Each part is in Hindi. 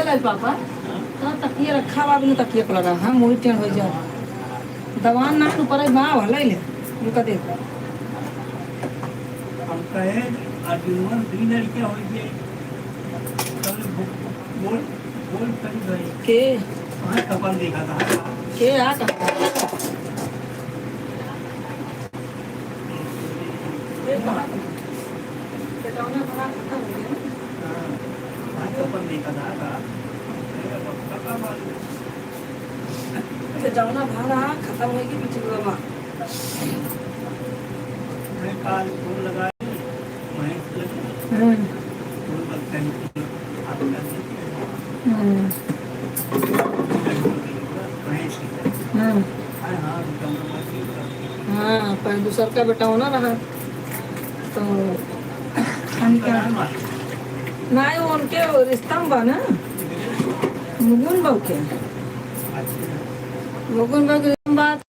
गए पापा तो तकिए रखा बा बिना तकिए को लगा हम वही टेढ़ हो जाए दवान ना तो पर माँ भले ले उनका देखो हम कहे अर्जुन तीन लड़कियां हो गई कल बोल बोल करी गई के वहाँ कपल देखा था के आ कहा वहाँ कपल देखा था जाना भाड़ा खत्म होगी पीछे बाबा मैं काल फोन लगाया महेश लगे फोन लगता है महेश हाँ पर दूसर का बेटा होना रहा तो ना उनके रिश्ता में बा ना मुगुन बाबू के मुगुन बाबू के बात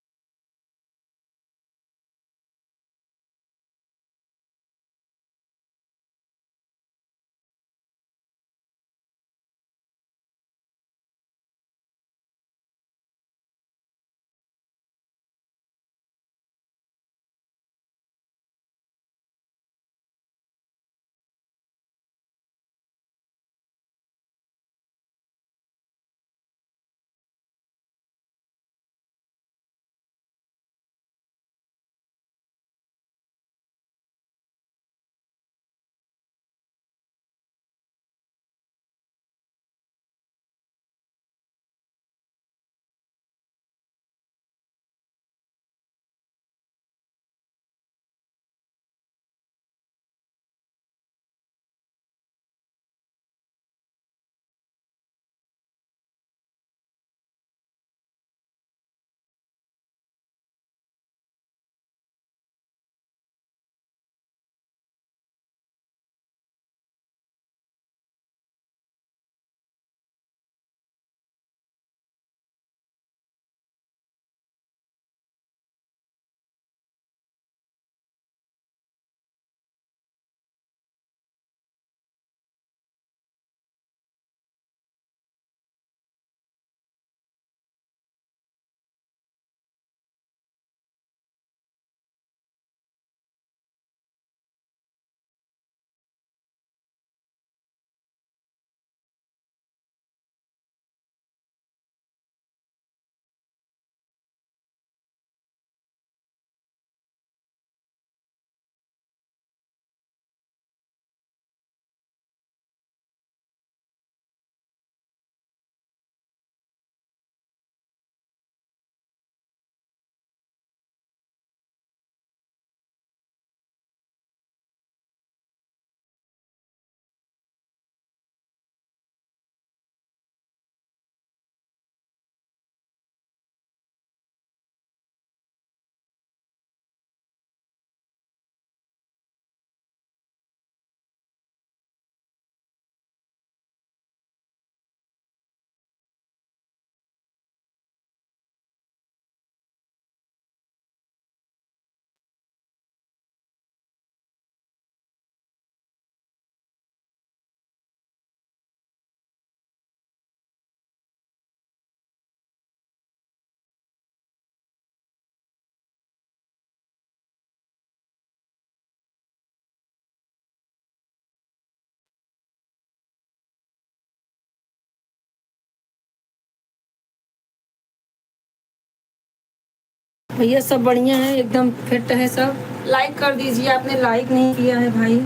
भैया सब बढ़िया है एकदम फिट है सब लाइक कर दीजिए आपने लाइक नहीं किया है भाई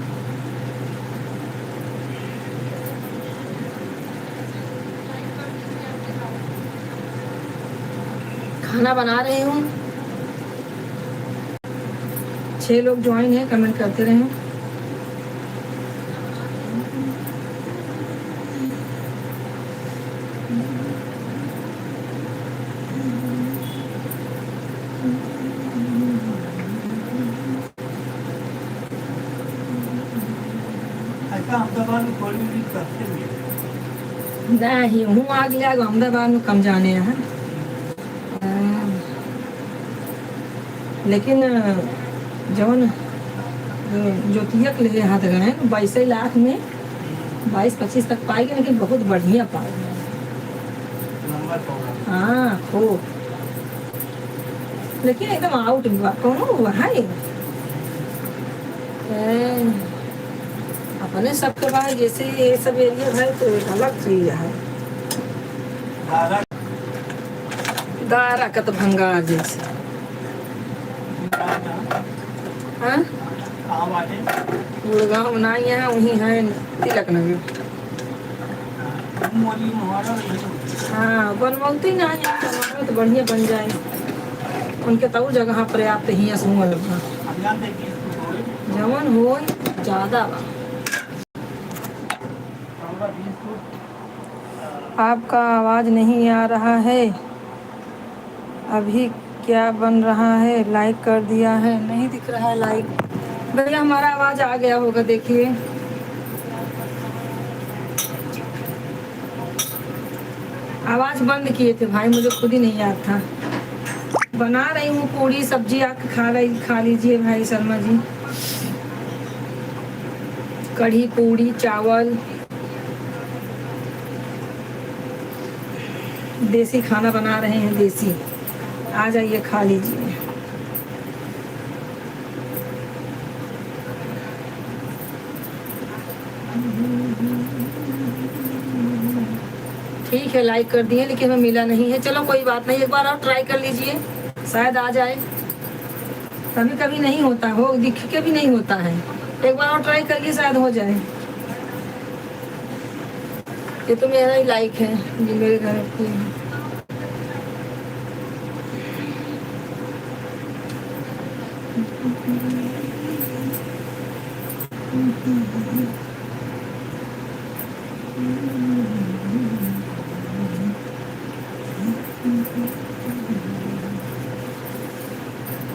खाना बना रही हूँ 6 लोग ज्वाइन है कमेंट करते रहें अहमदाबाद में कोई भी करते नहीं हूँ अगले अहमदाबाद में कम जाने हैं लेकिन जौन ज्योतिया के लिए हाथ गए 22 लाख में 22-25 तक पाएगी, लेकिन बहुत बढ़िया पाएगी। नंबर होगा। हाँ खूब, लेकिन एकदम आउट हुआ कौन हुआ है अपने सबके बाद जैसे ये सब एरिया है तो एक अलग चीज है। दादा दारा का तो भंगार जैसे। हाँ कहाँ बाटे? गुड़गांव ना यहाँ वहीं है तिलक नगर। मोदी हमारा हाँ बनमौती ना यहाँ बनवावे तो बढ़िया बन जाए उनके तो जगह पर्याप्त ही सुमल बा अभियान देखिए इसको थोड़े। जवन हो ज्यादा बा। हमारा 20 फुट आपका आवाज नहीं आ रहा है, अभी क्या बन रहा है? लाइक कर दिया है, नहीं दिख रहा है लाइक। भैया हमारा आवाज आ गया होगा, देखिए। आवाज बंद किए थे भाई, मुझे खुद ही नहीं याद था। बना रही हूँ पूरी सब्जी, आके खा लीजिए भाई शर्मा जी। कढ़ी पूरी चावल, देसी खाना बना रहे हैं, देसी। आ जाइए खा लीजिए। ठीक है लाइक कर दिए, लेकिन हमें मिला नहीं है। चलो कोई बात नहीं, एक बार और ट्राई कर लीजिए, शायद आ जाए। कभी कभी नहीं होता, हो दिख के भी नहीं होता है। एक बार और ट्राई करिए, शायद हो जाए। ये तो मेरा ही लाइक है जी, मेरे घर की।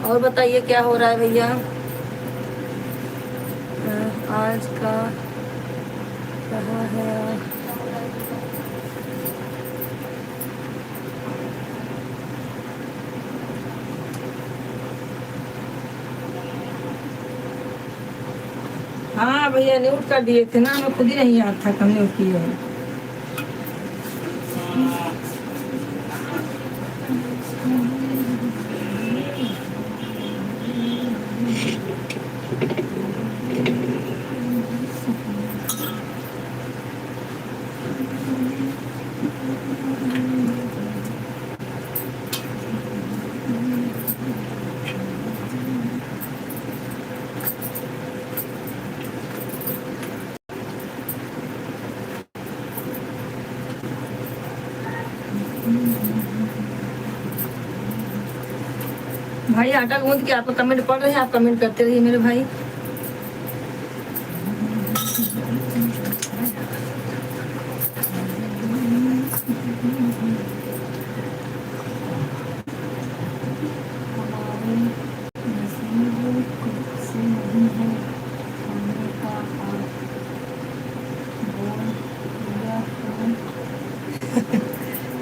और बताइए क्या हो रहा है भैया आज का रहा है? हाँ भैया म्यूट कर दिए थे ना, हमें खुद ही नहीं याद था कब म्यूट किए हैं। भाई आटा गूंद के आप कमेंट पढ़ रहे हैं, आप कमेंट करते रहिए मेरे भाई।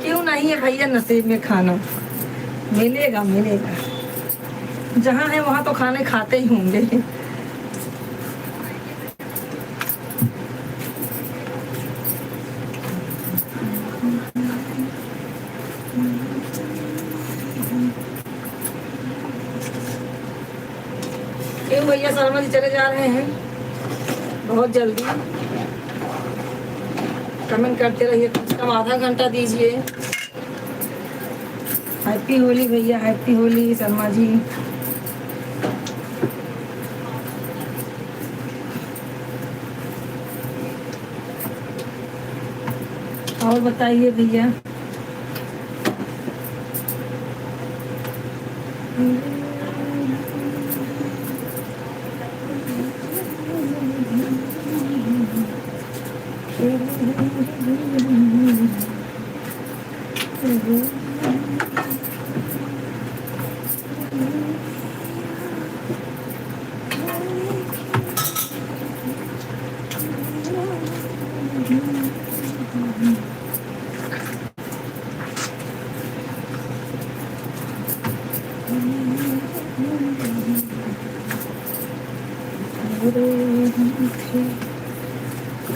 क्यों नहीं है भैया, नसीब में खाना मिलेगा मिलेगा। जहाँ है वहाँ तो खाने खाते ही होंगे। क्यों भैया शर्मा जी चले जा रहे हैं बहुत जल्दी? कमेंट करते रहिए, कम से कम आधा घंटा दीजिए। हैप्पी होली भैया, हैप्पी होली शर्मा जी। और बताइए भैया।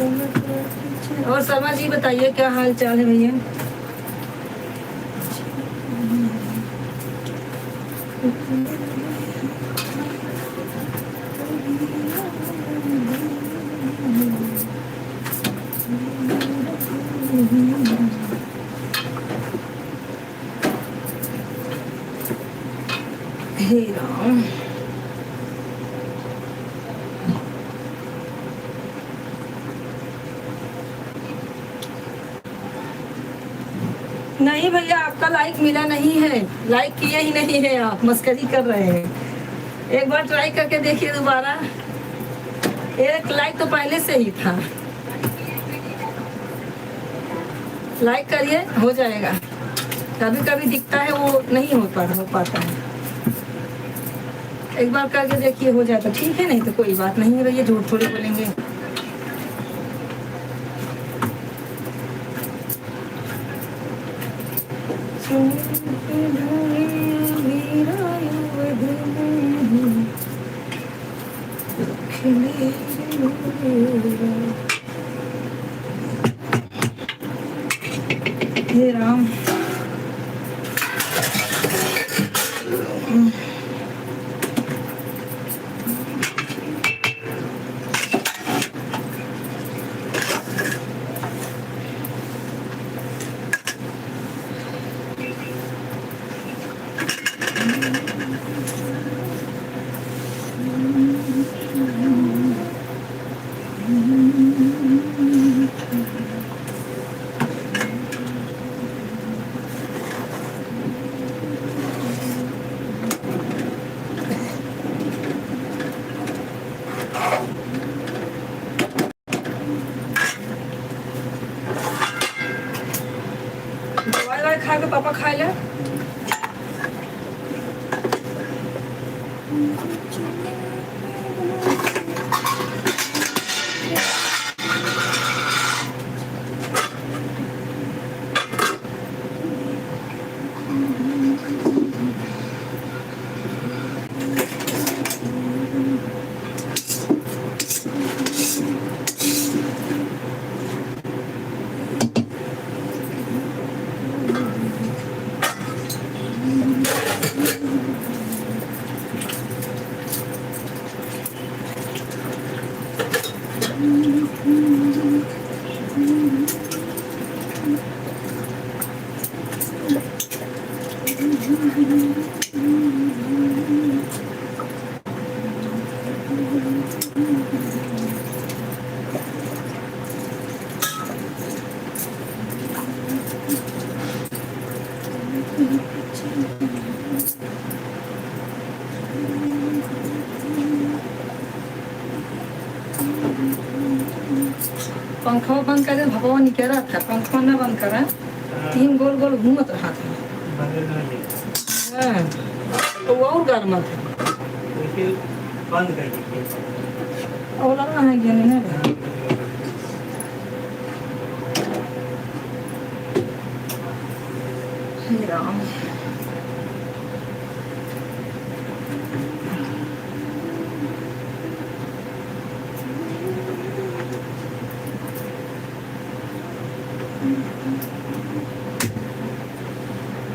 और शर्मा जी बताइए क्या हाल चाल है भैया? हे राम, नहीं भैया आपका लाइक मिला नहीं है, लाइक किए ही नहीं है, आप मस्करी कर रहे हैं। एक बार ट्राई करके देखिए दोबारा, एक लाइक तो पहले से ही था। लाइक करिए, हो जाएगा। कभी कभी दिखता है वो नहीं हो पाता है। एक बार करके देखिए, हो जाता ठीक है, नहीं तो कोई बात नहीं है भैया, झूठ थोड़ी बोलेंगे। हे राम, दवाई खा के पापा खा ले। पंखा बंद करे, भगवान ने कह रहा था पंखा न बंद करा, तीन गोल गोल घूमत रहा था। हाँ, तो वो और गर्म था, बंद कर दीजिए। और लगा है क्या नहीं है? हे राम,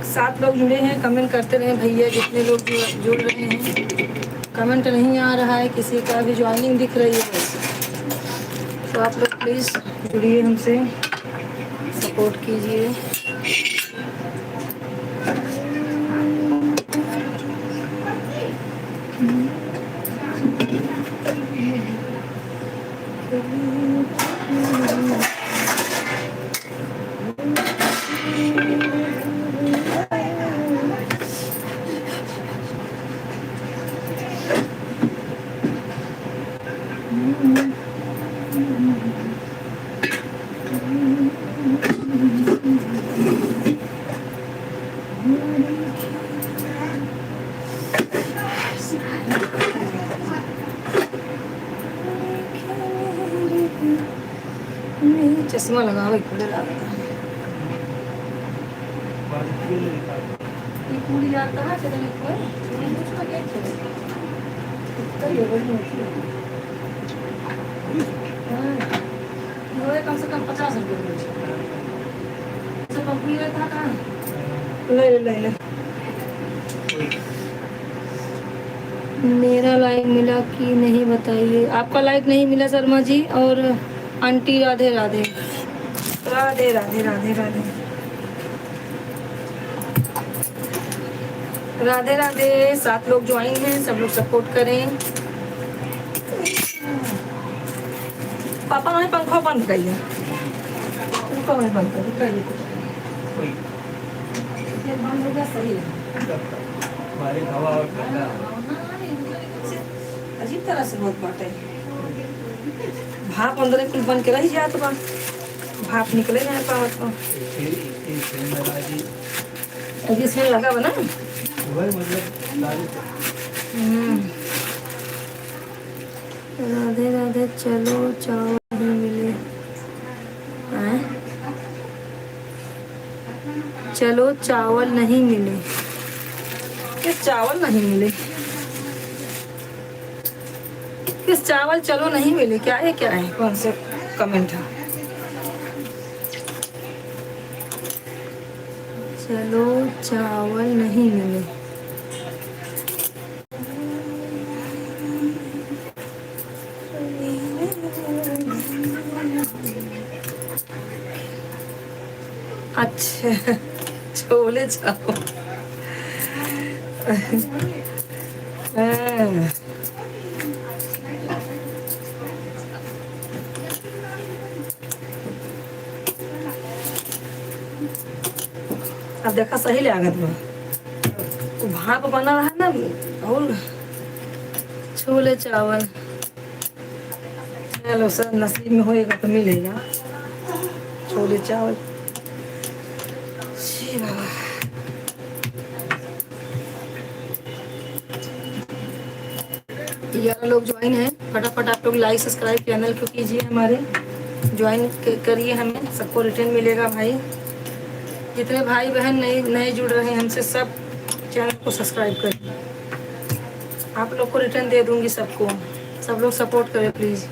सात लोग जुड़े हैं, कमेंट करते रहे भैया, जितने लोग जुड़ रहे हैं। कमेंट नहीं आ रहा है किसी का भी, ज्वाइनिंग दिख रही है बस। तो आप लोग प्लीज़ जुड़िए, हमसे सपोर्ट कीजिए। चश्मा लगाओ, पूरे लगता है ये पूरी जाता है चलने को लोहे कम से कम 50 रुपये किलो है। सब कंपनी रहता कहाँ? ले ले ले ले। मेरा लाइक मिला कि नहीं बताइए। आपका लाइक नहीं मिला शर्मा जी। और आंटी राधे राधे राधे राधे राधे राधे राधे राधे। 7 लोग ज्वाइन हैं, सब लोग सपोर्ट करें। पापा ने पंखा बंद कर दिया। पंखा नहीं बंद कर ये बंद हो गया, सही है। हमारी हवा और ठंडा अजीब तरह से बहुत बात है। भाप अंदर कुल बन के रह जाए तो भाप निकले नहीं पावत को। इसमें लगा बना वही मतलब राधे राधे। चलो चावल नहीं मिले हैं? चलो चावल नहीं मिले। किस चावल नहीं मिले? किस चावल चलो नहीं मिले? क्या है क्या है? कौन से कमेंट है? चलो चावल नहीं मिले। अच्छा छोले चावल। अब देखा सही लागत बा। वो भाप बना रहा ना और छोले चावल। चलो सर नसीब में होएगा तो मिलेगा छोले चावल। जी बाबा। ग्यारह लोग ज्वाइन हैं। फटाफट आप लोग लाइक सब्सक्राइब चैनल को कीजिए, हमारे ज्वाइन करिए, हमें सबको रिटर्न मिलेगा भाई। जितने भाई बहन नए नए जुड़ रहे हैं हमसे, सब चैनल को सब्सक्राइब करें। आप लोग को रिटर्न दे दूंगी सबको। सब लोग सपोर्ट करें प्लीज़।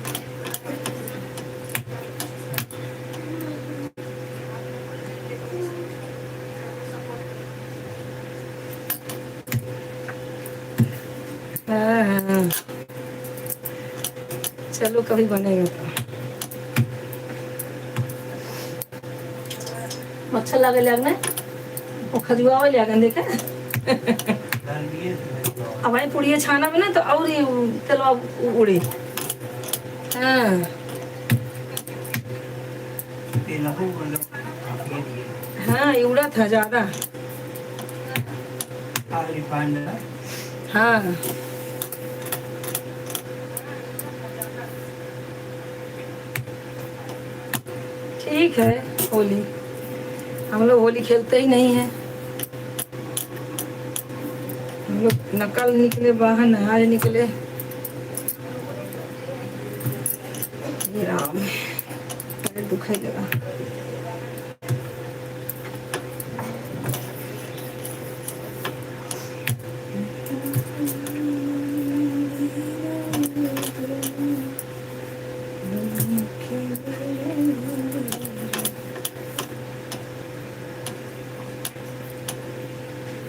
हाँ चलो कभी बनेगा तो। अच्छा लगे लगना वो खजुआ वाले लगन देखे। अब भाई पुड़िया छाना में ना तो और ही तेलवा उड़े। हाँ हाँ ये उड़ा था ज्यादा। हाँ ठीक है। होली हम लोग होली खेलते ही नहीं हैं। हम लोग नकल निकले बाहर नहाए निकले। ये राम पैर दुखाई लगा।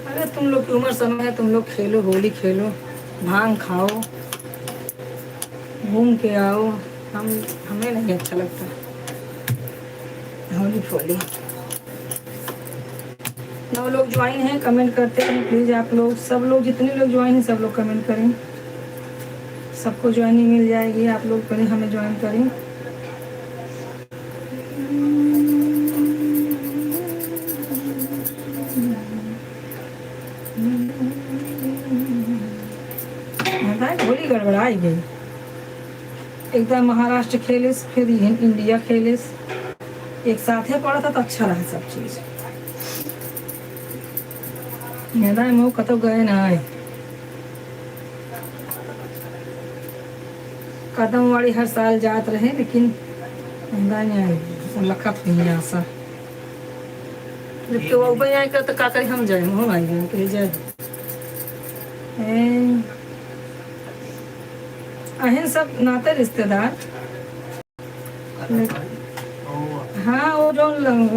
अरे तुम लोग की उम्र समय है, तुम लोग खेलो होली खेलो, भांग खाओ, घूम के आओ। हमें नहीं अच्छा लगता होली फोली। 9 लोग ज्वाइन हैं, कमेंट करते हैं प्लीज़। आप लोग सब लोग जितने लोग ज्वाइन हैं सब लोग कमेंट करें। सबको ज्वाइनिंग मिल जाएगी। आप लोग पहले हमें ज्वाइन करें। होली गड़बड़ाई गई एकदम। महाराष्ट्र खेलिस फिर इंडिया खेलिस, एक साथ ही पड़ा था तो अच्छा रहा सब चीज। मुँह कतो गए ना आए। कदम वाली हर साल जात रहे लेकिन नहीं आए। लखत नहीं आशा जबकि वो भाई आए कर तो का करी हम जाए हम आई गए कहीं जाए। अहन सब नाते रिश्तेदार हाँ वो जो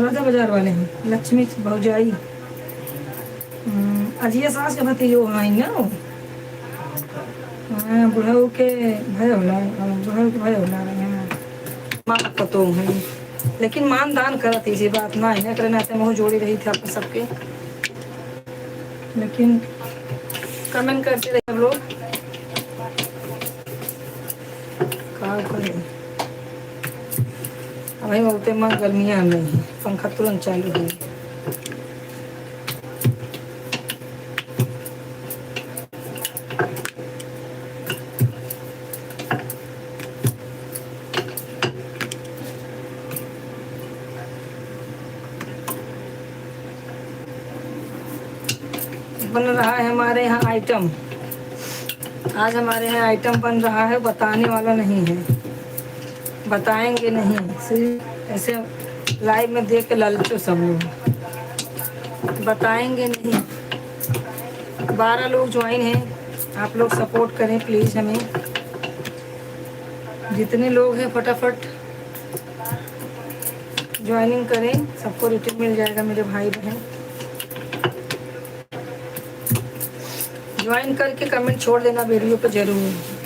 राजा बाजार वाले हैं, लक्ष्मी भौजाई। अजिया सास के भतीजो हैं ना वो। हाँ बुढ़ऊ के भय होला, बुढ़ऊ के भय होला रहे हैं। माँ पतो हैं, लेकिन मान दान करत इसी बात ना है करे नाते मोह जोड़ी रही थी आपके सबके। लेकिन कमेंट करते रहे सब लोग, का करें। अभी बोलते माँ गर्मियाँ नहीं, पंखा तुरंत चालू है। बन रहा है हमारे यहाँ आइटम, आज हमारे यहाँ आइटम बन रहा है, बताने वाला नहीं है, बताएंगे नहीं, सिर्फ ऐसे लाइव में देख के लालचो सब लोग, बताएंगे नहीं। 12 लोग ज्वाइन हैं, आप लोग सपोर्ट करें प्लीज़ हमें। जितने लोग हैं फटाफट ज्वाइनिंग करें, सबको रिटर्न मिल जाएगा मेरे भाई बहन। ज्वाइन करके कमेंट छोड़ देना वीडियो पे जरूर।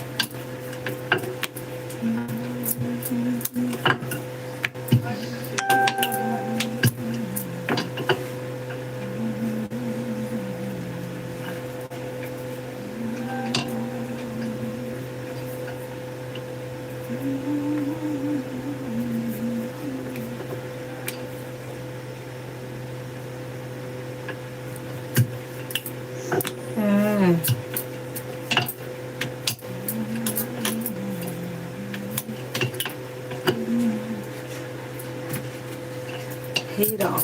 हे राम,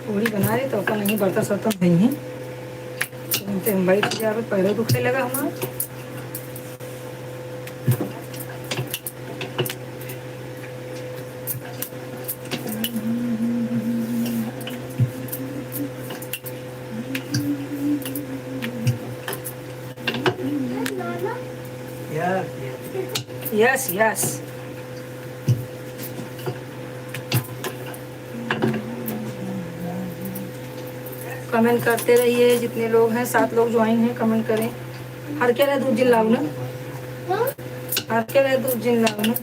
पूरी बना रही तो अपन नहीं बर्तन सर्तन नहीं है, हम बैठ जाए पैरों दुखने लगा हमारा। यस यस, कमेंट करते रहिए, जितने लोग हैं 7 लोग ज्वाइन हैं, कमेंट करें। हर के रहे दूध जिन लाऊ ना, हर के रहे दूध जिन लाऊ ना,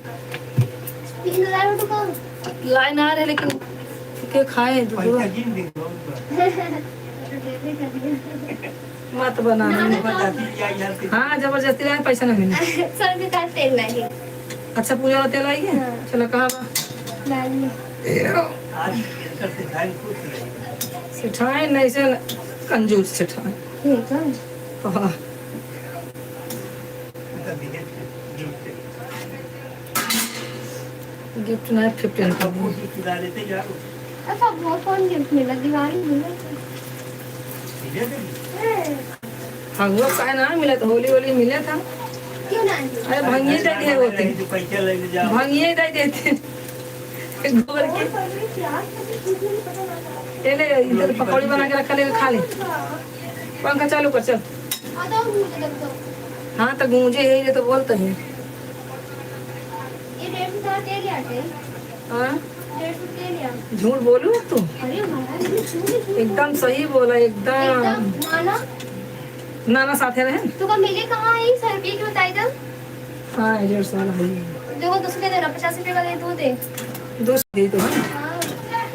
लाइन आ रहे लेकिन के खाए दूध मत बनाना। हाँ जबरदस्ती लाए, पैसा नहीं मिले। अच्छा पूजा का तेल आई है, चलो कहाँ सिठाए नहीं से कंजूस सिठाए। हाँ गिफ्ट नहीं 15 का अच्छा वो कौन गिफ्ट मिला? दिवाली मिला भगवा का ना मिला तो होली होली मिला था। क्यों ना? अरे भंगिए दे दिए होते, भंगिए दे देते गोबर के। ये ले इधर पकौड़ी बना के रखा, ले खा ले। पंखा चालू कर चल। हाँ तो गूंजे यही तो बोलते हैं। हाँ झूठ बोलू तू? एकदम सही बोला, एकदम। नाना साथे रहे तो कब मिले कहाँ है? 100 रुपये की बताई था। हाँ 1.5 साल है। देखो 200 दे रहा, 50 रुपये का दे तू दे। 200 दे दो।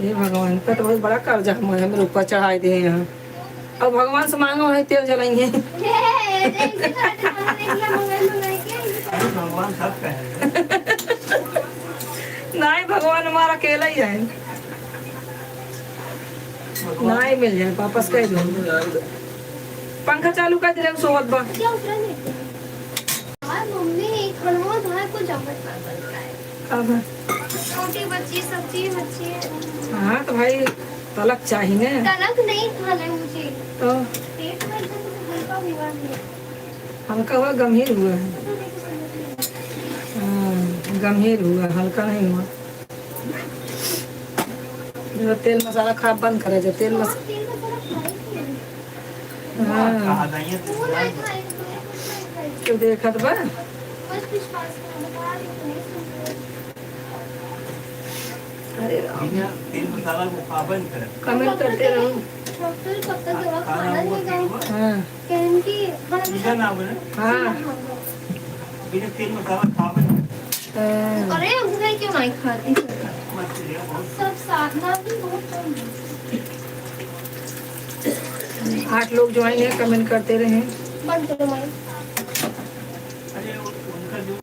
ये भगवान का तो बहुत बड़ा कर्जा हमारे मेरे ऊपर चढ़ाए दे यहाँ। अब भगवान से मांगो है तेल जलाएंगे। भगवान सब का है। नहीं भगवान हमारा अकेला ही है, नहीं मिल जाए वापस कह दो। पंखा चालू कर दे सोवत बा। क्या उतरा नहीं? यार मम्मी खाना धार को जमत बनता है। अब रोटी बची, सब्जी बची है। हाँ तो भाई तलक चाहिए ना। तलक नहीं खाना है मुझे, तो पेट में एकदम हल्का हुआ है। हल्का हुआ गंभीर हुआ है। हाँ गंभीर हुआ, हल्का नहीं हुआ। जो तेल मसाला खा बंद करे, जो तेल मसाला। तेल मसाला खाई थी। हाँ तू ना खाई, तू ना खाई। क्यों देखत बा? बस विश्वास कर, बता रही हूँ। अरे राम, बिना तेल मसाला को पाबंद करें। कमेंट करते रहो। डॉक्टर कब तक दवा खाना खाना हुआ देगा? तेल हुआ, हाँ कहन की मीठा ना बने, हाँ बिना तेल मसाला पाबंद हाँ। अरे हमसे क्यों नहीं खाती? मत चलिए बहुत। सब साधना भी बहुत कम है। 8 लोग ज्वाइन है, कमेंट करते रहे। बंद करो माइक। अरे उनका जो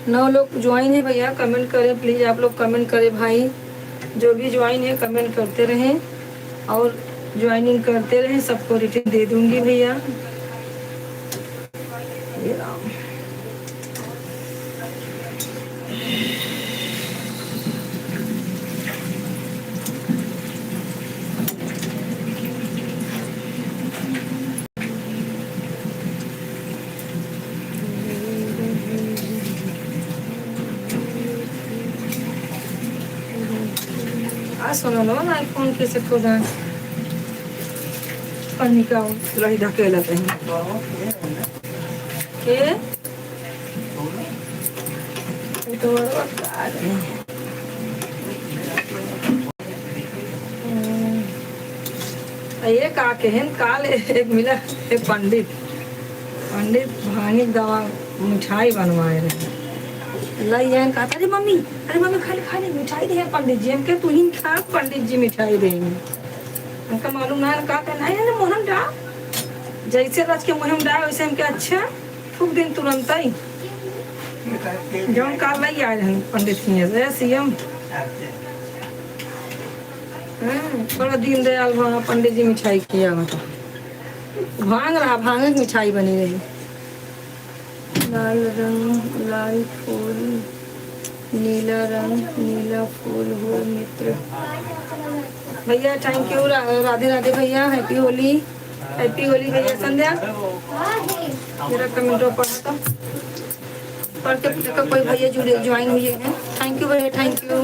नौ लोग ज्वाइन है भैया, कमेंट करें प्लीज़। आप लोग कमेंट करें भाई, जो भी ज्वाइन है कमेंट करते रहें और ज्वाइनिंग करते रहें। सबको रिटर्न दे दूंगी भैया। ये राम, सुनो लो ना फोन कैसे खो जाए पानी का लड़ी ढकेला कहीं के तो आ रहे हैं। ये का केहन काल एक मिला एक पंडित भांगी दवा मिठाई बनवाए रहे लाई जान कहा अरे मम्मी खा ले मिठाई दे पंडित जी। हम के तू ही खा, पंडित जी मिठाई देंगे। हमका मालूम ना का कहना है मोहन डा जैसे रच के मुँह में डाल वैसे हमके अच्छा खूब दिन तुरंत ही जौन काल लाई आए रहे पंडित जी सीएम बड़ा दीन दयाल वहाँ पंडित जी मिठाई किया मतलब भांग की मिठाई बनी रही। लाल रंग लाल फूल, नीला रंग नीला फूल हो मित्र। भैया थैंक यू, राधे राधे भैया, हैप्पी होली भैया। संध्या मेरा कमेंट पढ़ा था, पढ़ के पूछा कोई भैया जुड़े ज्वाइन हुए हैं। थैंक यू भैया, थैंक यू।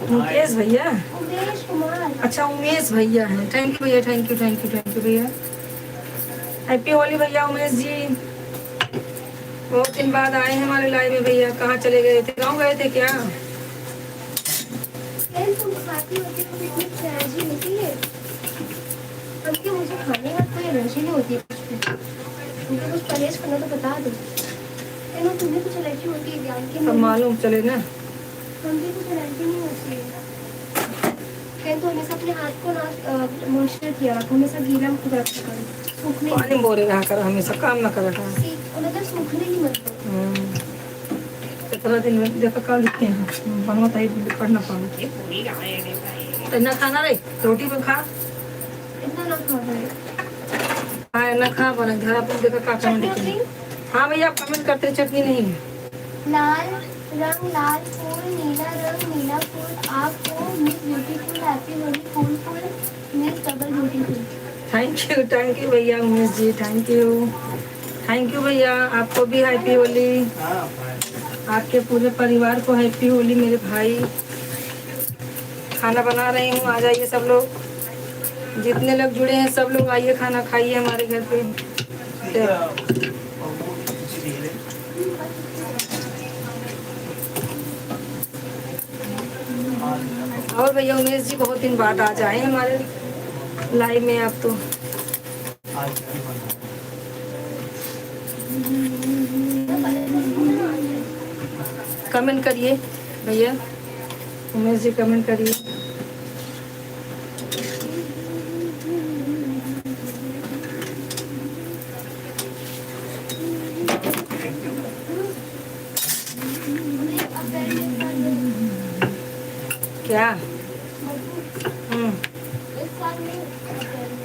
मुकेश भैया, अच्छा उमेश भैया है। थैंक यू भैया, थैंक यू भैया। हैप्पी होली भैया उमेश जी। बहुत दिन बाद आए हैं हमारे लाइव में भैया। कहाँ चले गए थे, गाँव गए थे क्या? तुम खाती होती तो इतनी एनर्जी होती है, बल्कि मुझे खाने का कोई एनर्जी नहीं होती है। मुझे कुछ परहेज करना तो बता दो। तुम्हें कुछ एनर्जी होती है ध्यान की सब मालूम चले ना। मुझे कुछ एनर्जी नहीं होती है। कहते तो हमेशा अपने हाथ को ना मॉइस्चर किया रखो, हमेशा गीला मत रखा करो, सूखने पानी बोरे रहा कर, हमेशा काम ना कर रहा। मतलब सूखने ही मत दो। कितना दिन में देखो कल लिखते हैं बनवा तई पढ़ना पाऊँ। इतना खाना रे रोटी में खा, इतना ना खा रहे। हाँ ना खा बना घर अपन देखो का कमेंट लिखे। हाँ भैया आप कमेंट करते, चटनी नहीं है। लाल रंग लाल फूल, नीला रंग नीला फूल, आपको मिस ब्यूटीफुल हैप्पी होली, फूल फूल miss double beautiful. Thank you भैया उमेश जी, थैंक यू भैया, आपको भी हैप्पी होली, आपके पूरे परिवार को हैप्पी होली मेरे भाई। खाना बना रही हूँ, आ जाइए सब लोग, जितने लोग जुड़े हैं सब लोग आइए, खाना खाइए हमारे घर पे। और भैया उमेश जी बहुत दिन बाद आ जाए हमारे लाइव में आप तो। कमेंट करिए भैया उमेश जी, कमेंट करिए। क्या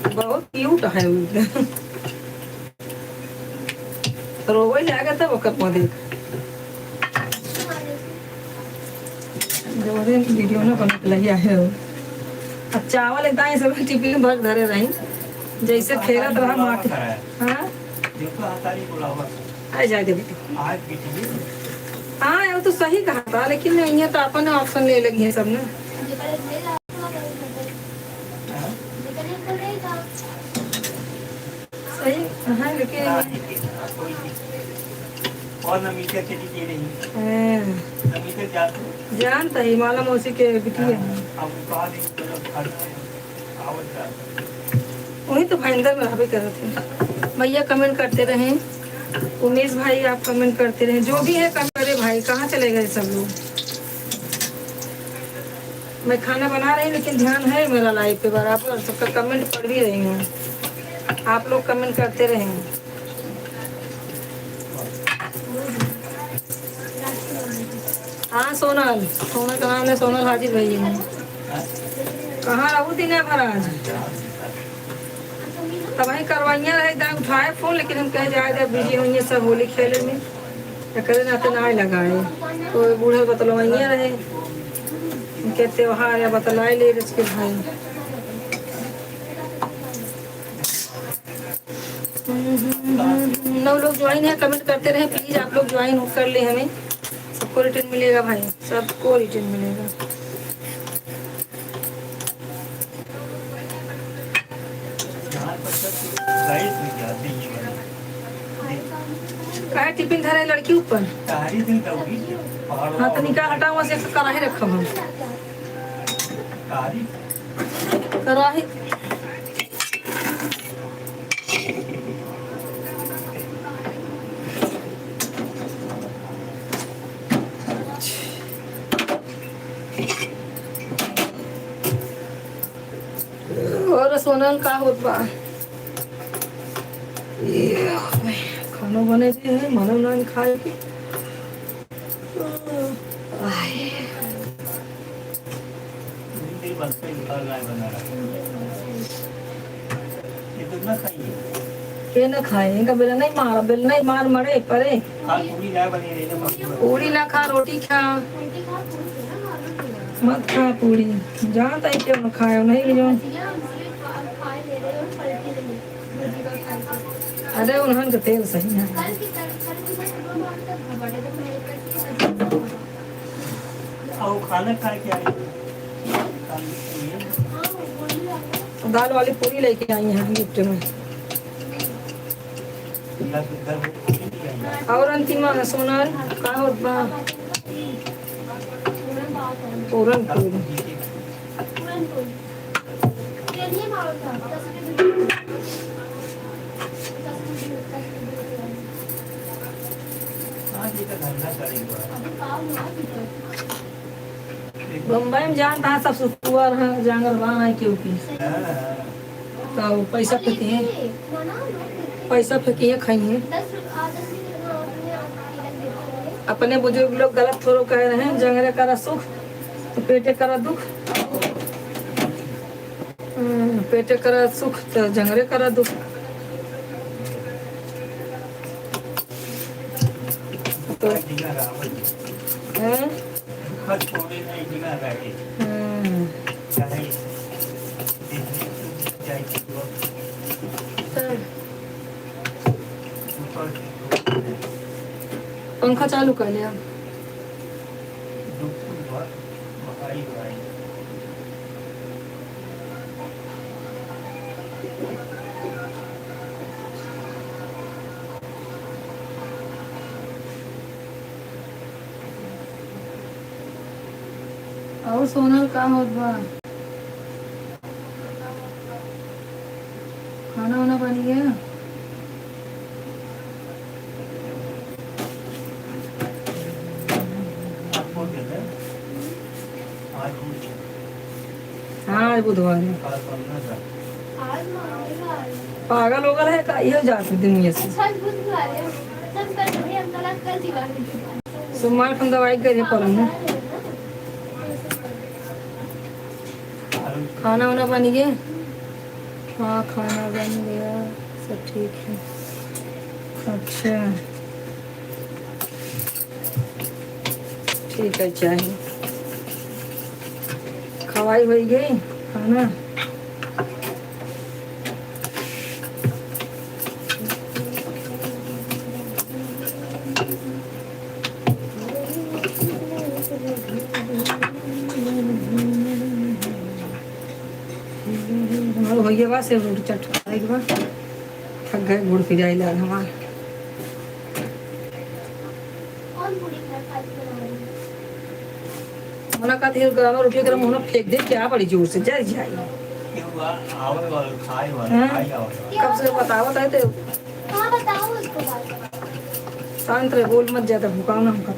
बहुत क्यूट है रोवे जाएगा तब ओकर पौधे जो वीडियो ना बना लगी है। अब चावल इतना ही सब टिफिन में भर धरे रही, जैसे खेलत रहा माटी। हाँ आ जाए दे बेटी। हाँ वो तो सही कहा था, लेकिन यहाँ तो अपन ऑप्शन ले लगी है सब ना। सही हाँ, लेकिन और नमीता चली दे रही, नमीता जानता ही माला मौसी के बिटिया है। वही तो भाईंदर में भी कर रहे थे। भैया कमेंट करते रहे, उमेश भाई आप कमेंट करते रहे, जो भी है कमेंट करे भाई। कहाँ चले गए सब लोग? मैं खाना बना रही लेकिन ध्यान है मेरा लाइव पे बराबर, सबका कमेंट पढ़ भी रही हूँ। आप लोग कमेंट करते रहे। हाँ सोनल, सोनल का नाम है सोनल हाजिर भैया। कहाँ रहू दिन है महाराज? तब वही करवाइया रहे दाम उठाए फोन, लेकिन हम कहे जाए थे बिजी हुई है सब होली खेले में, करे ना तो ना लगाए। तो बूढ़े बतलवाइया रहे उनके त्योहार या बतलाए ले के भाई। नौ लोग ज्वाइन है, कमेंट करते रहे प्लीज। आप लोग ज्वाइन कर ले, हमें सबको रिटर्न मिलेगा भाई, सबको रिटर्न मिलेगा। काहे टिफिन धरे लड़की ऊपर? हाँ तो निकाल हटाओ, वहाँ से एक कढ़ाई रखा हम कढ़ाई। और सोनल का होत बा खाना बने थे है मानो ना खाए के। ये ना खाए, इनका बेला नहीं मार, बेला नहीं मार मरे परे। पूरी ना खा, रोटी खा, मत खा पूरी। जानता है क्यों ना खाए नहीं जो। अरे उन्होंने तेल सही है। खाना खा के आई, दाल वाली पूरी लेके आई हैं गिफ्ट में। और अंतिमा सोनल का होत बा? पूरन पूरी बम्बई में जानता है सब सुकुआर है जांगरबान है क्योंकि तो पैसा फेंकिए पैसा फेंकिए खाइए। अपने बुजुर्ग लोग गलत थोड़ा कह रहे हैं जंगरे करा सुख तो पेटे करा दुख। पेटे करा सुख तो जंगरे करा दुख। तो पंखा चालू कर लिया। और सोनल का होत बा खाना वाना बन गया। हाँ आज बुधवार है। पागल हो गए है का ये जाते दुनिया से। सोमवार को दवाई करे पलंग में। खाना वाना बन गया। हाँ खाना बन गया सब ठीक है। अच्छा ठीक है चाहिए खवाई हो गई खाना। हो गया बस रोटी चट एक बार थक गए गुड़ पिजाई लाल हमारे। मना का तेल गरम रोटी गरम होना फेंक दे क्या बड़ी जोर से जल जाए। कब से बतावत है तो शांत रहे बोल मत ज्यादा भुकाओ ना हमका।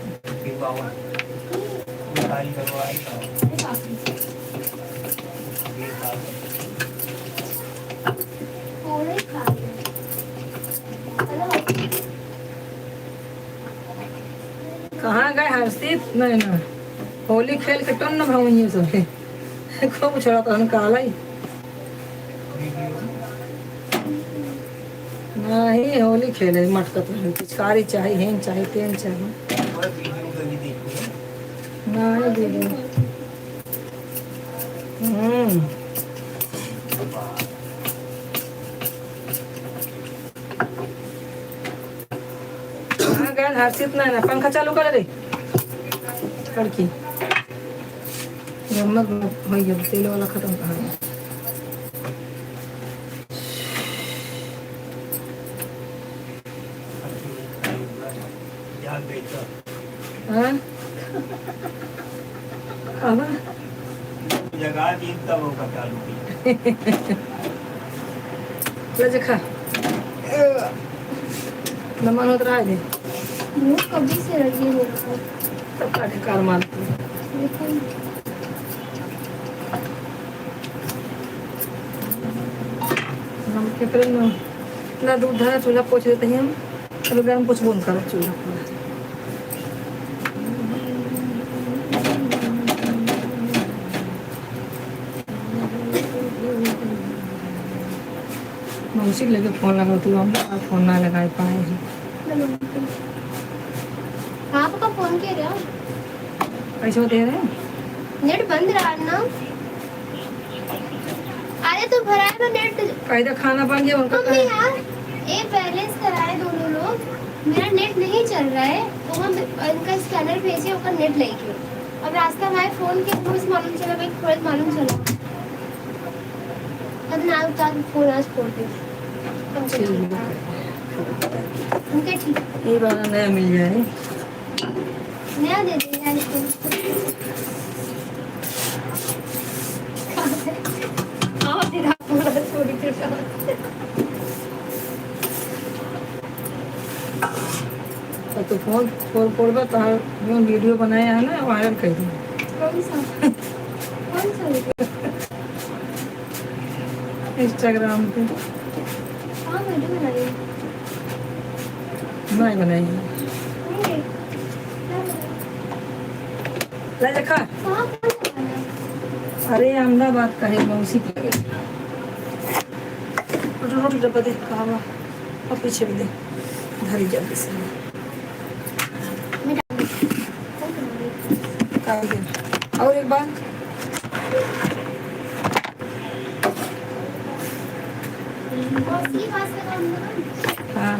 कहाँ गए हर्षित नहीं ना होली खेल के टन न भाई सब खूब छोड़ा तो काला ही नहीं होली खेले मटकत रहे पिचकारी चाहिए हेन चाहिए तेन चाहिए नहीं दीदी। हर्षित नहीं ना पंखा चालू कर रे लड़की नमक हो गया तेल वाला खत्म कर। जगह दी तब वो चालू खा नमन होता रहा है मुँह कभी से रही है मेरे को सब काटे कार मारती है। हम क्या करें ना इतना दूध धारा चूल्हा पोछ देते हैं हम चलो गर्म कुछ बंद करो चूल्हा मौसी लगे फोन लगा तू हम फोन ना लगा पाए हैं। आपका फोन किया रहा कैसे दे रहे हैं नेट बंद रहा ना। अरे तो भराया ना नेट कायदा खाना बन गया उनका मम्मी यार एक बैलेंस कराए दोनों लोग मेरा नेट नहीं चल रहा है तो हम इनका स्कैनर भेजे उसका नेट लेके अब रास्ता में फोन के थोड़ा मालूम चला भाई थोड़ा मालूम चला अब ना उतार फोन आज फोड़ दे उनके ठीक ये वाला नया मिल जाए नया दे दे यार इसको आओ तेरा पूरा छोड़ी के साथ तो फोन फोड़ फोड़ तो वीडियो बनाया है ना वायरल कर दूँ। कौन सा वीडियो? इंस्टाग्राम पे हाँ वीडियो बनाई। नहीं बनाई नहीं, क्या बनाई? ला देखा। कहाँ कौन सा गाना? अरे अहमदाबाद का है मौसी का है। रोटी डब्बा दे कहाँ हुआ? और पीछे भी दे धरी जल्दी से मैं डालूंगी। कौन बनाई? काट दे। और एक बार बस ये पास का काम ना। हाँ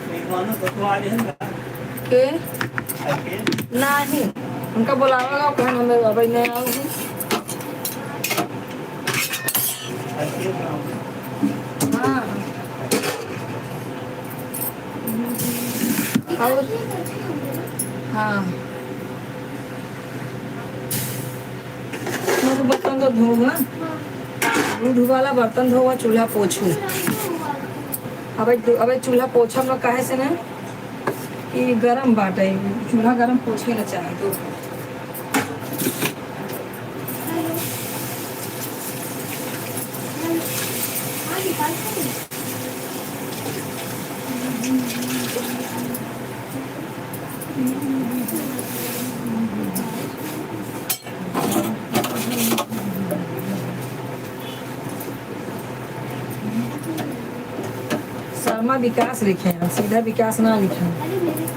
मेहमानों को तो आ रहे हैं के आके नहीं उनका बुलावा कहना मैं अभी नहीं आऊँगी। आके हाँ और हाँ मैं तो बर्तन तो धोऊंगा। दूध वाला बर्तन धोवा चूल्हा पोछू। अब चूल्हा पोछा हम लोग काहे से ना कि गरम बाटे चूल्हा गरम पोछे ना चाहे तो शर्मा विकास लिखे हैं सीधा विकास ना लिखे हैं। अरे मेरे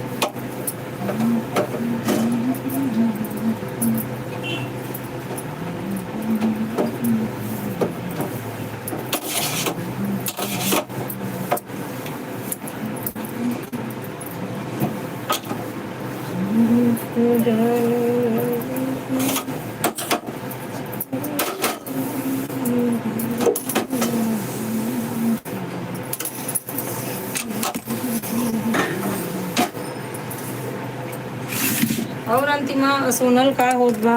और अंतिमा सोनल का होत बा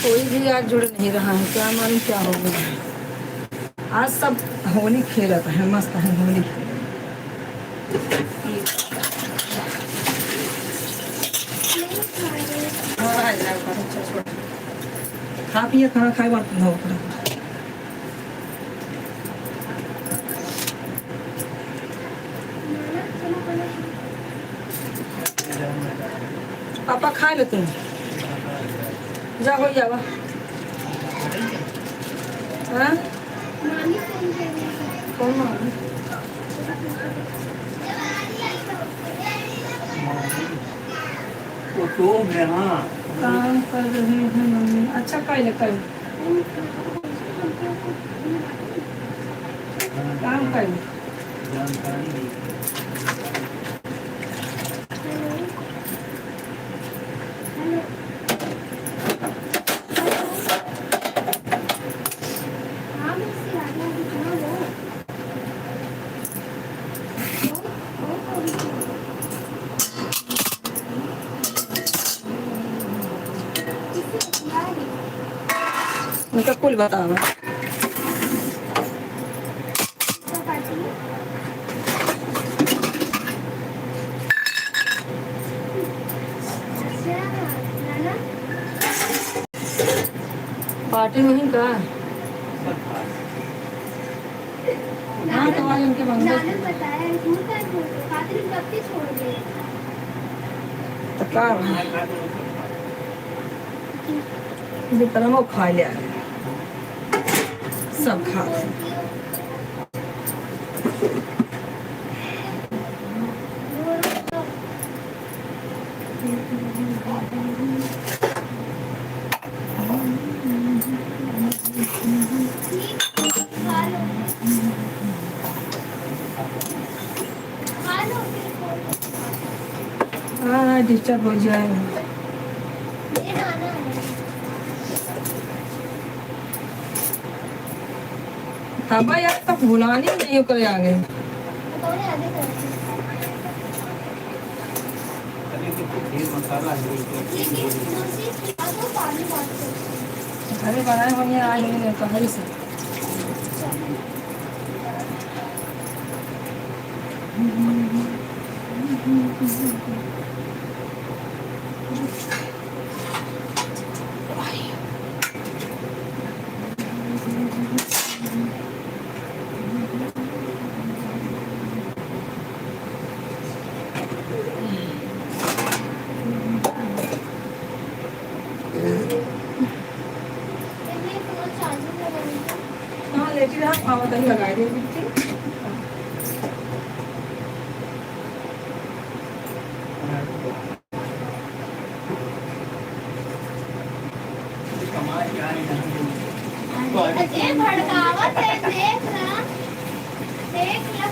कोई भी आज जुड़ नहीं रहा है क्या मालूम क्या हो गया। आज सब होली खेलत है मस्त है होली खा पिए खाना खाए बर्तन धो पापा खा ले तुम जा हो जावा हाँ नानी फोन कर रही है। कौन मालूम तो में हाँ काम कर रहे हैं मम्मी अच्छा कल कल काम कर जानकारी दी। हाँ मैं इससे आ गया हूँ कहाँ वो? किससे किया है? उनका कुल बतावा क्या पार्टी है? अच्छा नाना पार्टी वहीं का हाँ तो आज उनके नाना मंगल बताया झूठ का छोड़ दो खातिर कब से छोड़ दे तो का जितना वो खा लिया सब खा खा लो हाँ डिस्टर्ब हो जाए ये नाना है तब यार तक बुलानी नहीं करे आगे तो पकौड़े आधे करेंगे। अरे तो ढेर मसाला है लेकिन दूसरी खिला दो पानी बात करो। घर में बनाए होंगे आज नहीं तो है से इसलिए फोन चार्जिंग लगाऊंगा। हाँ लेटी रहा खावा दही लगाए दे बिल्कुल कमाल क्या है अरे भड़कावत है, देख ना, देख ना।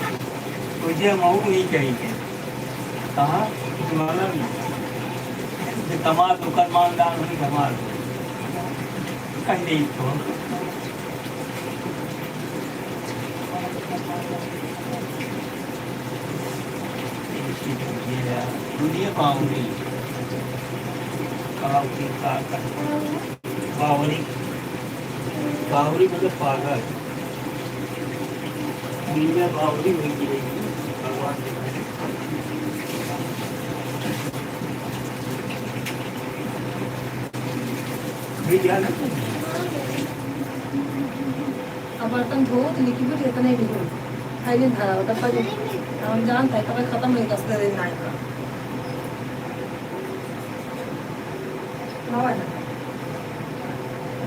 मुझे मऊ नहीं चाहिए कहाँ मालूम तमाम दुकान मालदार हुई धमाल कहीं नहीं तो दुनिया बावरी बावरी बावरी बावरी मतलब पागल दुनिया बावरी हुई गिरेगी भगवान ने भी ध्यान रखो अब बर्तन धो तो लिक्विड इतना ही निकल खाई नहीं धरा होता पर हम जानते हैं कभी खत्म नहीं 10 दिन नाइट का हवा ना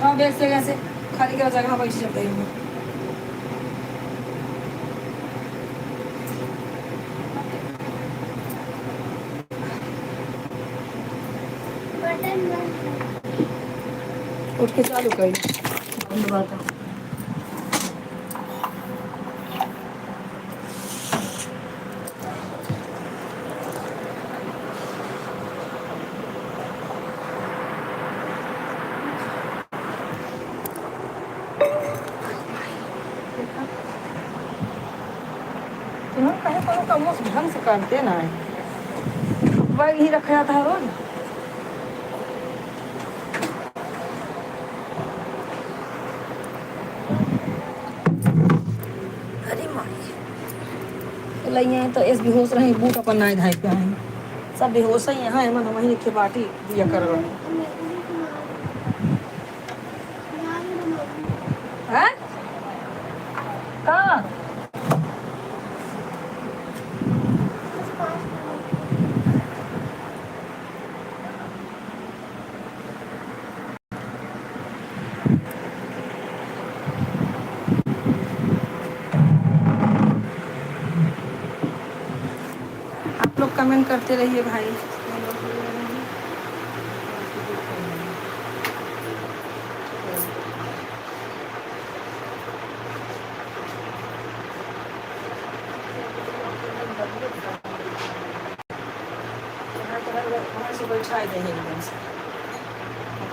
हाँ बैठ से कैसे खाली के जगह पर चलते हैं बटन बंद। उठ के चालू कर बंद बात है तुम कहीं कोनो काम ढंग से करते ना है बैग ही रखा जाता है रोज अरे माई तो लइया तो ऐसे बेहोश रहे बूट अपन ना धाई पे आए सब बेहोश ही यहाँ है मतलब वहीं के बाटी दिया कर रहे हैं कहाँ आप लोग कमेंट करते रहिए भाई से बैठा दे एकदम से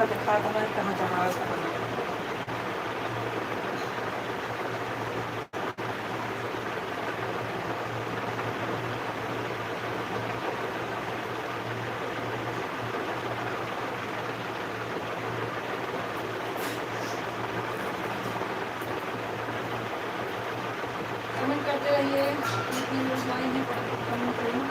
दिखा तो मैं कहाँ जहाज कमेंट करते रहिए कमेंट करिए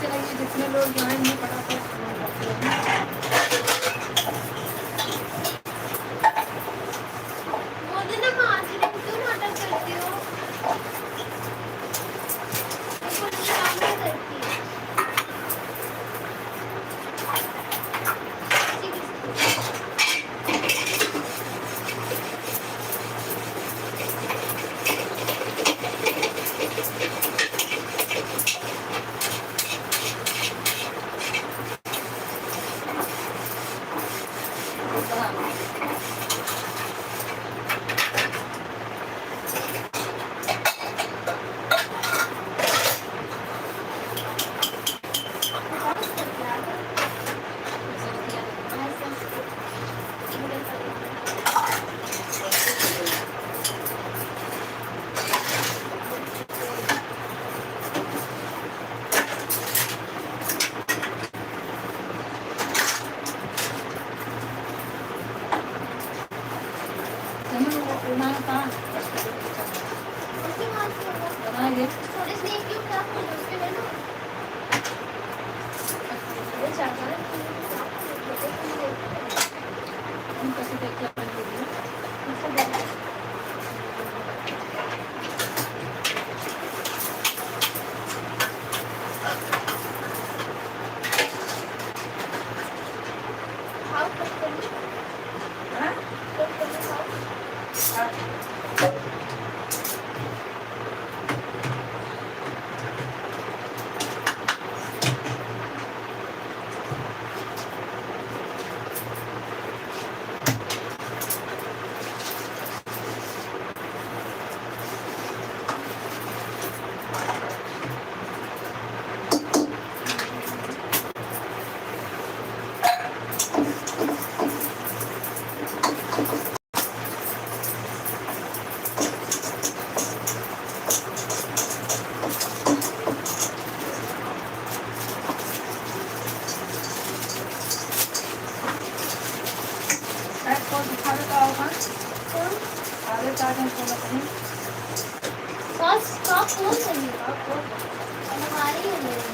करते रहिए, जितने लोग ज्वाइन हैं फटाफट कमेंट करते रहिए। वो दिन ना मैं आज दिन क्यों नाटक करती हो? देखो मुझे काम नहीं करती है। बनाइए। थोड़े स्नेक क्यूब था उसके ले लो। ये चाहता है हम कैसे देखते हैं अपने वीडियो? खाओ कट कर लो। हाँ? कट कर लो खाओ। हाँ। शायद कौन दिखा देता होगा। आगे चार्जर खोला कहीं। सॉस स्टॉप खोल देंगे हमारी है मेरी।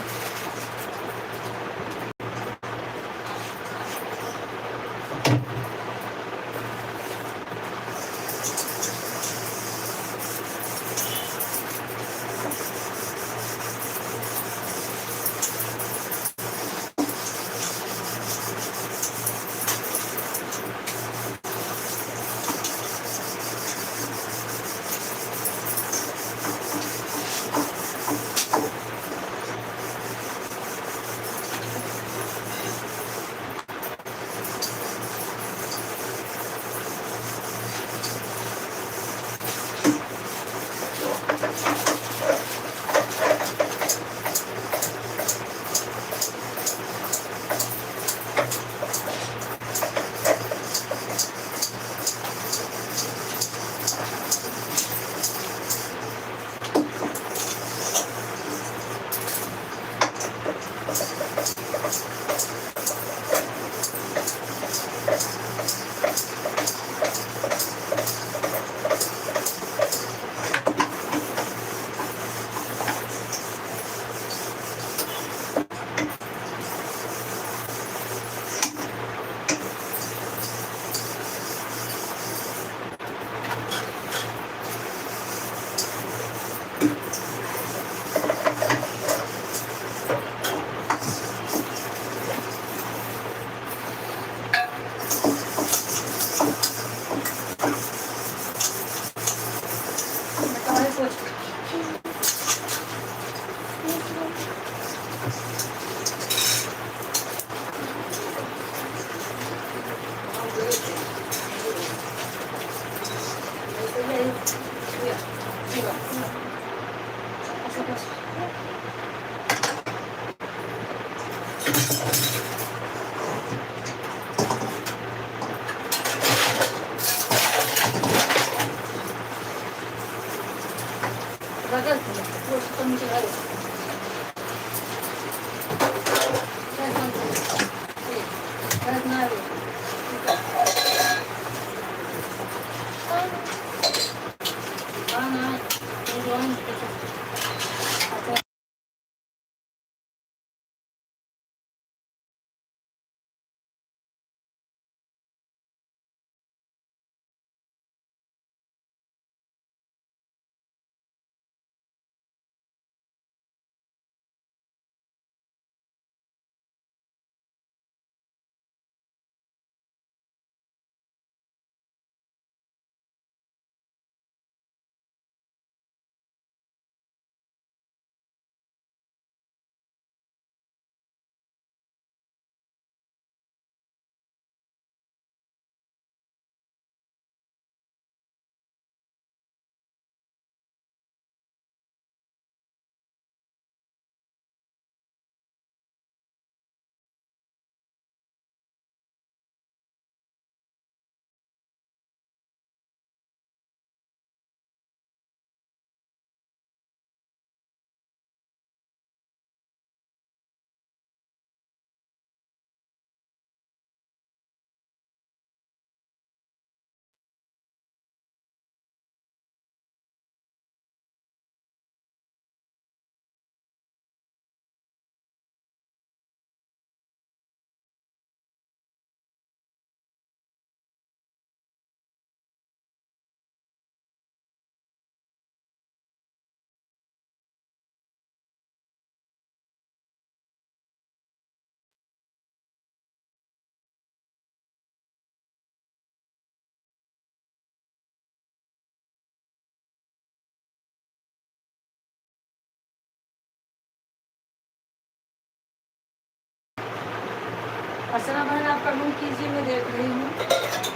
अर्चना बहन आप कमेंट कीजिए, मैं देख रही हूँ।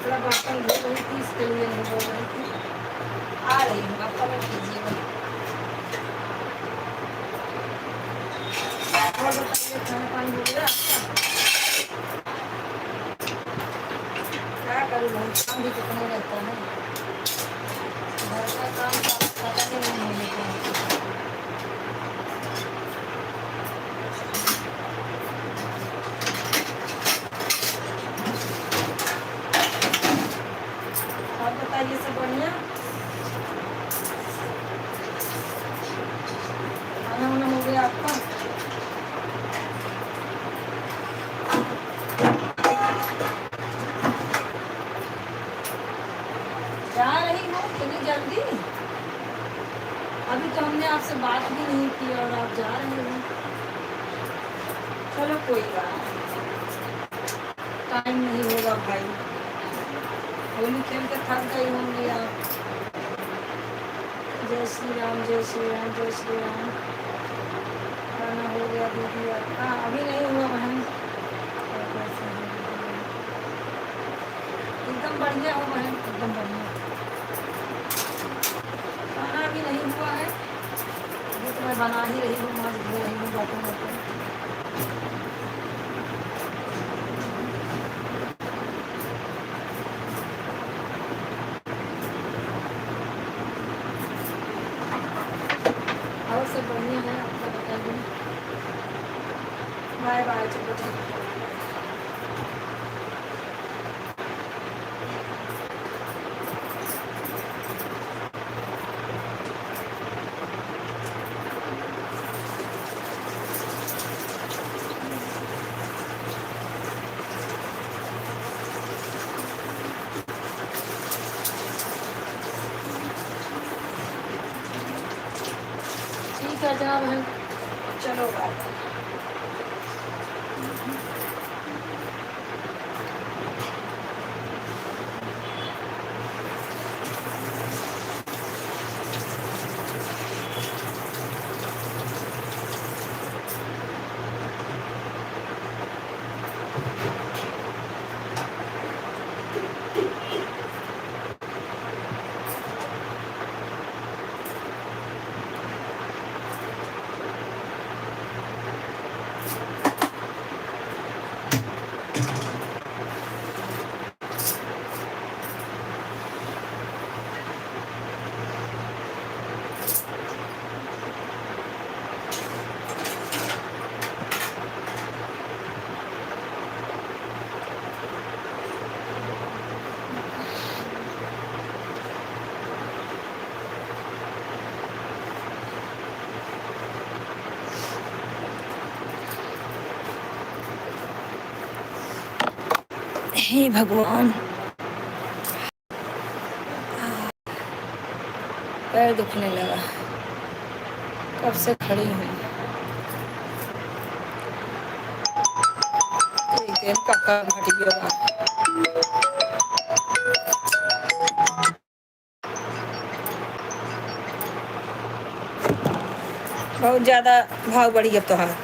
थोड़ा बर्तन धो रही थी, इसके लिए नहीं बोल रही थी। आ रही हूँ, आप कमेंट कीजिएगा। और बताइए, खाना पानी हो गया आपका? क्या करूँ भाई, काम भी कितना रहता है। घर का काम तो पता ही नहीं होने का। आप बताइए, सब बढ़िया? खाना वाना हो गया आपका? जा रही हो इतनी जल्दी? अभी तो हमने आपसे बात भी नहीं की और आप जा रहे हो। चलो कोई बात नहीं, टाइम नहीं होगा भाई। होली खेल के थक गई होंगी आप। जय श्री राम, जय श्री राम, जय श्री राम। खाना हो गया दीदी आपका? अभी नहीं हुआ बहन। और कैसे हैं? एकदम बढ़िया हो बहन, एकदम बढ़िया। खाना अभी नहीं हुआ है, अभी तो मैं बना ही रही हूँ, मांस धो रही हूँ बर्तन वर्तन। और सब बढ़िया है, आपका बताइए। बाय बाय, चलो ठीक है। ठीक है जनाब बहन, चलो बाय। हे भगवान, पैर दुखने लगा, कब से खड़ी हूँ। एक दिन का काम हट गया। बहुत ज़्यादा भाव बढ़ी अब तो। हाँ।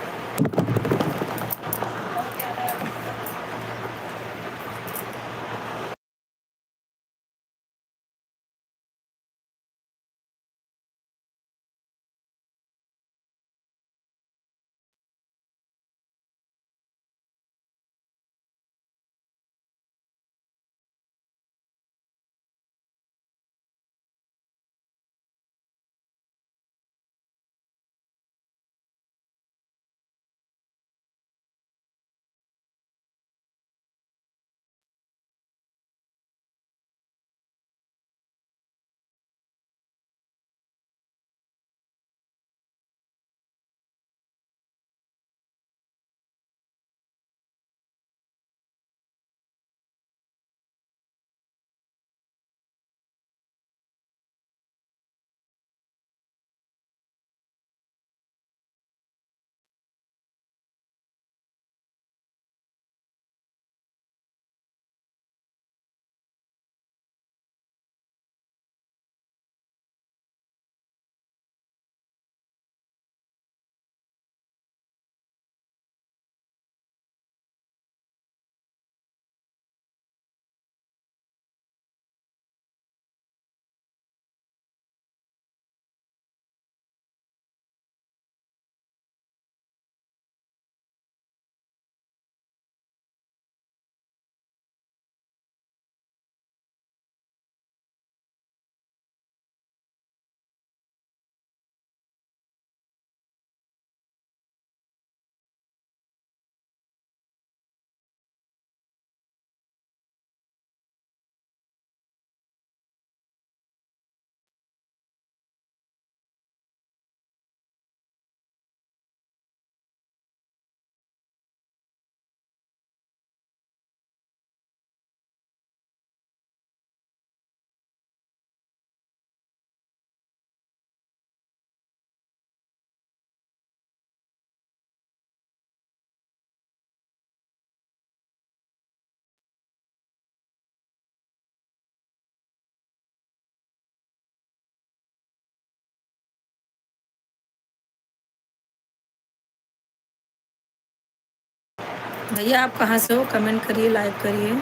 भैया आप कहाँ से हो? कमेंट करिए, लाइक करिए।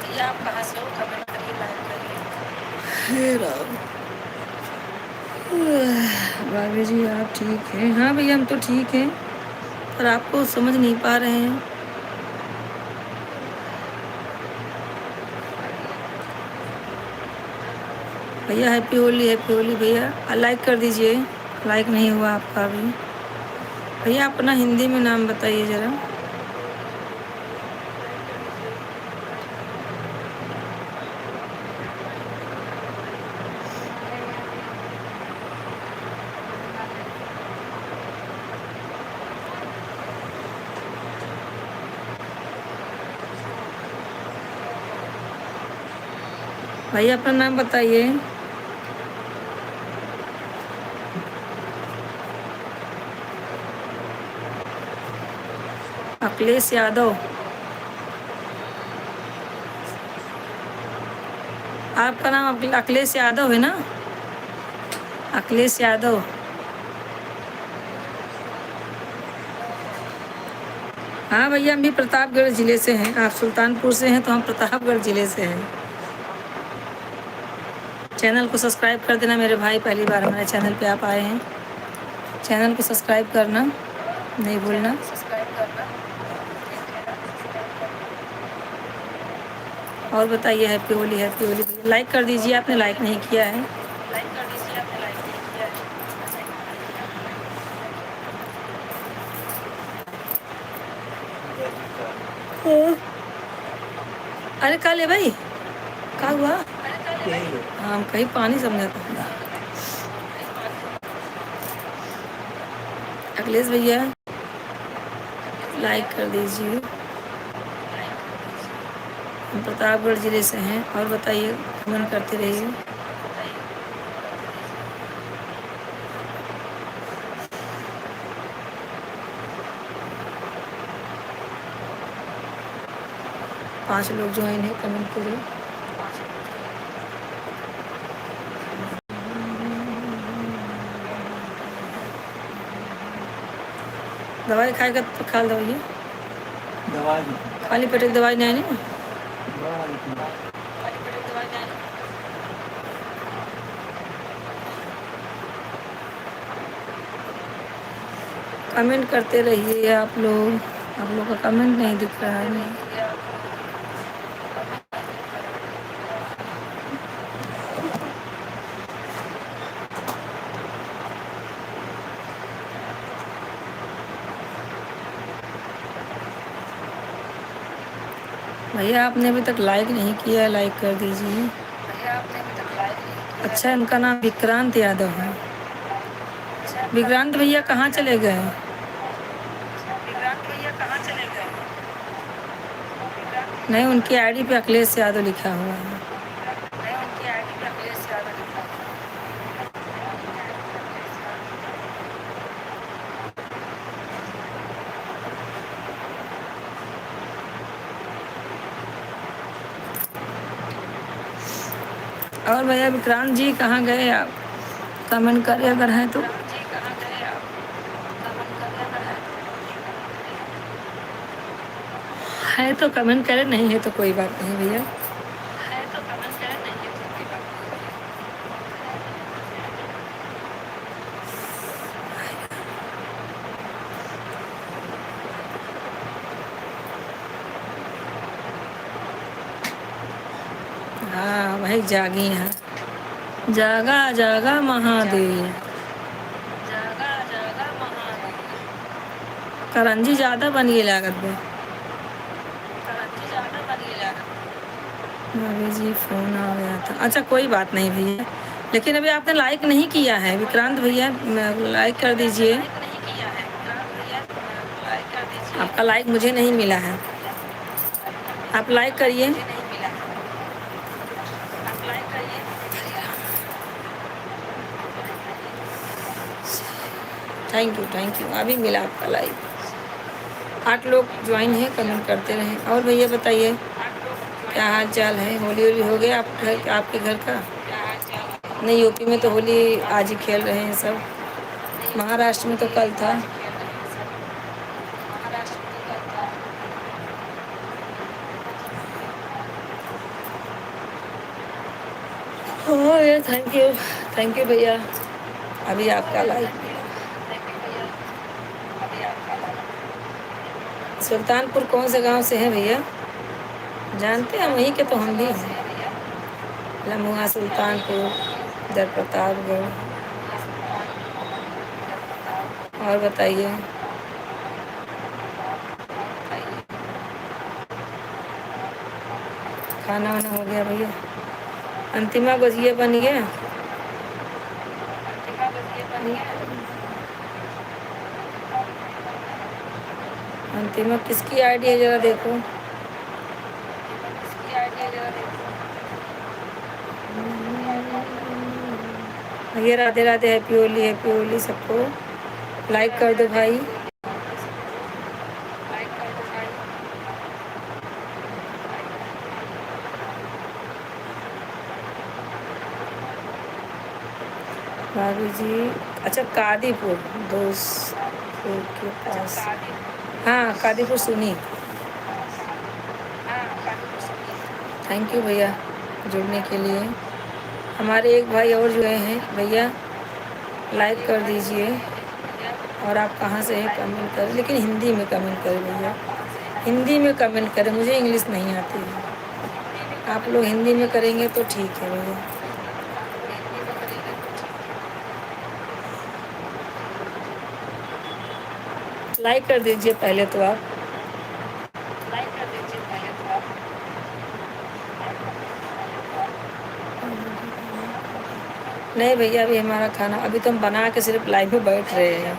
भैया आप कहाँ से हो? कमेंट करिए, लाइक करिए। हे राम। भाभी जी आप ठीक हैं? हाँ भैया हम तो ठीक हैं, पर आपको समझ नहीं पा रहे हैं। भैया हैप्पी होली, हैप्पी होली। भैया लाइक कर दीजिए, लाइक नहीं हुआ आपका अभी। भैया अपना हिंदी में नाम बताइए ज़रा। भैया अपना नाम बताइए। अखिलेश यादव। आपका नाम अखिलेश यादव है ना? अखिलेश यादव। हाँ भैया हम भी प्रतापगढ़ ज़िले से हैं। आप सुल्तानपुर से हैं तो हम प्रतापगढ़ ज़िले से हैं। चैनल को सब्सक्राइब कर देना मेरे भाई, पहली बार हमारे चैनल पे आप आए हैं। चैनल को सब्सक्राइब करना नहीं भूलना। और बताइए happy Holi, happy Holi. Like कर दीजिए, आपने लाइक नहीं किया है। अरे कल है भाई, क्या हुआ? हाँ हम कहीं पानी समझा था। अखिलेश भैया लाइक कर दीजिए। हम प्रतापगढ़ ज़िले से हैं। और बताइए, कमेंट करते रहिए। पांच लोग ज्वाइन है, कमेंट करिए। दवाई खाएगा तो खा लो भैया। दवाई खाली पेट की दवाई नहीं है। कमेंट करते रहिए आप लोग। आप लोग का कमेंट नहीं दिख रहा है। भैया आपने अभी तक लाइक नहीं किया है, लाइक कर दीजिए। अच्छा इनका नाम विक्रांत यादव है। विक्रांत भैया कहाँ चले गए? नहीं, उनकी आईडी पे अखिलेश यादव लिखा हुआ है। और भैया विक्रांत जी कहाँ गए आप? कमेंट करें अगर हैं तो। है तो कमेंट करें, नहीं है तो कोई बात नहीं भैया। हाँ भाई जागी हैं। जागा जागा महादेव। करंजी ज़्यादा बन गई लागत में। भाभी जी फ़ोन आ गया था। अच्छा कोई बात नहीं भैया, लेकिन अभी आपने लाइक नहीं किया है विक्रांत भैया, लाइक कर दीजिए। आपका लाइक मुझे नहीं मिला है, आप लाइक करिए। थैंक यू अभी मिला आपका लाइक। 8 लोग ज्वाइन हैं, कमेंट करते रहें। और भैया बताइए क्या हाल चाल है? होली होली हो गया आपके घर का? नहीं यूपी में तो होली आज ही खेल रहे हैं सब। महाराष्ट्र में तो कल था। हाँ ये थैंक यू भैया। अभी आपका लाइक। सुल्तानपुर कौन से गांव से हैं भैया? जानते हैं वहीं के तो हम भी हैं। लम्हुआ, सुल्तानपुर, इधर प्रतापगढ़। और बताइए। खाना वाना हो गया भैया? अंतिमा गुजिया बन गया? अंतिमा किसकी आईडी है जरा देखो। भैया राधे राधे, हैप्पी होली सबको। लाइक कर दो भाई। भाभी जी, अच्छा कादीपुर दोस्तपुर के पास। हाँ कादीपुर सुनी। थैंक यू भैया जुड़ने के लिए। हमारे एक भाई और जुड़े हैं भैया, लाइक कर दीजिए। और आप कहाँ से हैं कमेंट करें, लेकिन हिंदी में कमेंट करें भैया, हिंदी में कमेंट करें, मुझे इंग्लिश नहीं आती है। आप लोग हिंदी में करेंगे तो ठीक है भैया। लाइक कर दीजिए पहले तो आप। नहीं भैया अभी हमारा खाना, अभी तो हम बना के सिर्फ लाइव में बैठ रहे हैं।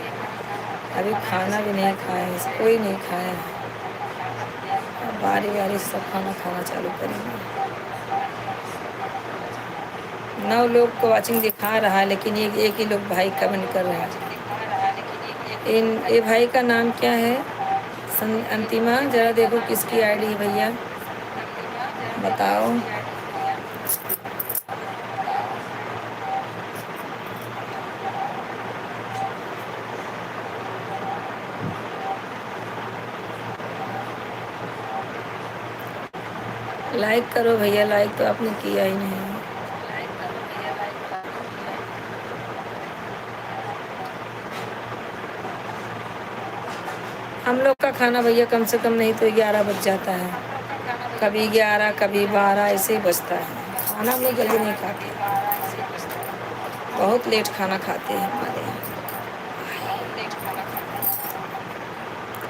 अभी खाना भी नहीं खाया है, कोई नहीं खाया है। अब बारी बारी से सब खाना खाना चालू करेंगे। 9 लोग को वाचिंग दिखा रहा है, लेकिन एक ही लोग भाई कमेंट कर रहे हैं। ये भाई का नाम क्या है? अंतिमा, जरा देखो किसकी आईडी है भैया, बताओ। लाइक करो भैया, लाइक तो आपने किया ही नहीं। हम लोग का खाना भैया कम से कम नहीं तो 11 बज जाता है, कभी 11 कभी 12 ऐसे ही बजता है। खाना हम लोग जल्दी नहीं खाते, बहुत लेट खाना खाते हैं हमारे यहाँ।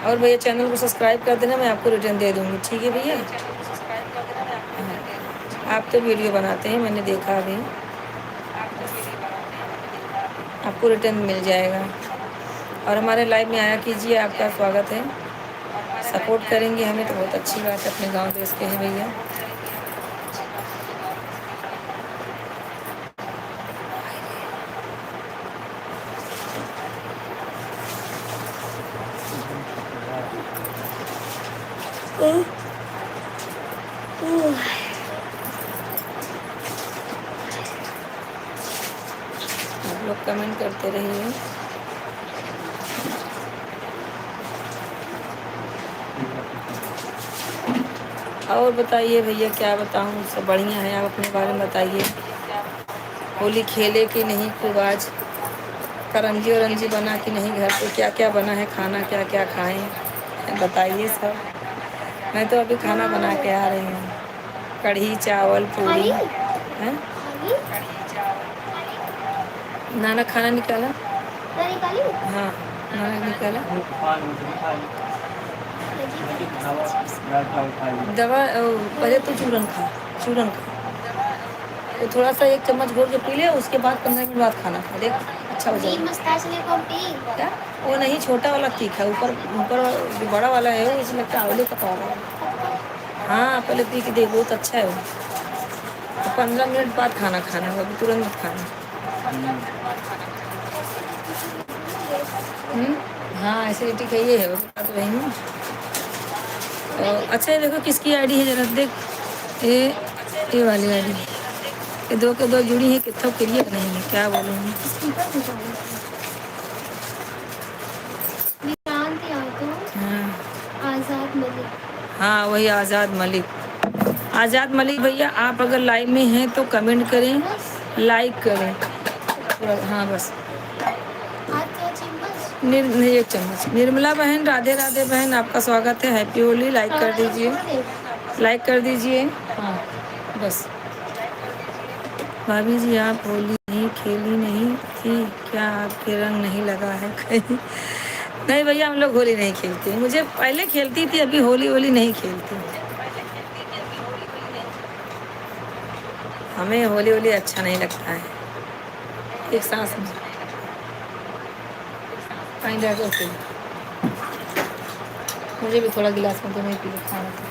और भैया चैनल को सब्सक्राइब कर देना, मैं आपको रिटर्न दे दूँगी, ठीक है भैया। आप तो वीडियो बनाते हैं, मैंने देखा अभी, आपको रिटर्न मिल जाएगा। और हमारे लाइव में आया कीजिए, आपका स्वागत है। सपोर्ट करेंगे हमें तो बहुत अच्छी बात है, अपने गांव देश के हैं भैया। आप लोग कमेंट करते रहिए। और बताइए भैया, क्या बताऊँ, सब बढ़िया है। आप अपने बारे में बताइए। होली खेले कि नहीं खूब आज? करंजी औरंजी बना कि नहीं? घर पे क्या क्या बना है खाना, क्या क्या खाएं बताइए सब। मैं तो अभी खाना बना के आ रही हूँ, कढ़ी चावल पूरी। हैं? नाना खाना निकाला? हाँ नाना निकाला। दवा पहले तो चूरन खा, तो थोड़ा सा 1 चम्मच घोल के पी ले, उसके बाद 15 मिनट बाद खाना खा, देख अच्छा हो जाएगा। क्या? वो नहीं, छोटा वाला तीखा, ऊपर जो बड़ा वाला है वो इसमें चावले का पाउडर है। हाँ पहले पी के देख, बहुत अच्छा है वो। तो 15 मिनट बाद खाना खाना है, अभी तुरंत मत खाना। हाँ एसिडिटी का ये है, वो बता तो रही हूँ। अच्छा ये देखो किसकी आईडी है जरा देख, ये वाली आईडी, ये 2 के 2 जुड़ी है, कितना क्लियर नहीं है, क्या बोलूँ। मलिक। हाँ वही आज़ाद मलिक। आज़ाद मलिक भैया, आप अगर लाइव में हैं तो कमेंट करें, बस लाइक करें थोड़ा। हाँ बस। हाथ का चम्मच। एक चम्मच। निर्मला बहन, राधे राधे बहन, आपका स्वागत है। हैप्पी होली। लाइक कर दीजिए, छोड़ दे। लाइक कर दीजिए। हाँ बस। भाभी जी आप होली नहीं खेली नहीं थी क्या? आपके रंग नहीं लगा है कहीं? नहीं भैया, हम लोग होली नहीं खेलते। मुझे पहले खेलती थी, अभी होली होली नहीं खेलती। हमें होली होली अच्छा नहीं लगता है। एक सांस में पानी डाल के पी। मुझे भी थोड़ा गिलास में तो नहीं पी खाना था।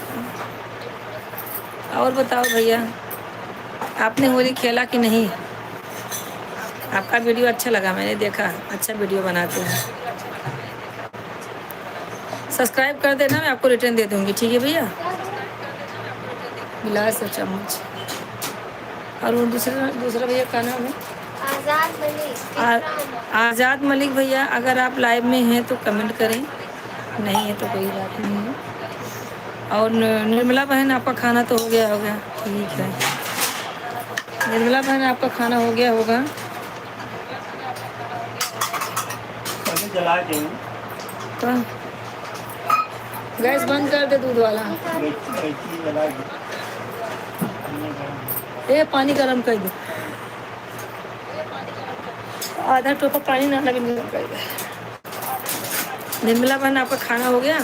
और बताओ भैया, आपने होली खेला कि नहीं? आपका वीडियो अच्छा लगा, मैंने देखा, अच्छा वीडियो बनाते हैं। सब्सक्राइब कर देना, मैं आपको रिटर्न दे दूंगी, ठीक है भैया? गिलास और चम्मच। और वो दूसरा दूसरा भैया का नाम है आजाद मलिक। विक्रांत। आज़ाद मलिक भैया, अगर आप लाइव में हैं तो कमेंट करें, नहीं है तो कोई बात नहीं है। और निर्मला बहन, आपका खाना तो हो गया होगा, ठीक है। निर्मला बहन, आपका खाना हो गया होगा। पहले जला दें। तो गैस बंद कर दे, दूध वाला। बैटरी जला दें। ए पानी गर्म कर दे, आधा टोपा पानी ना लगे गर्म कर दे। निर्मला बहन, आपका खाना हो गया?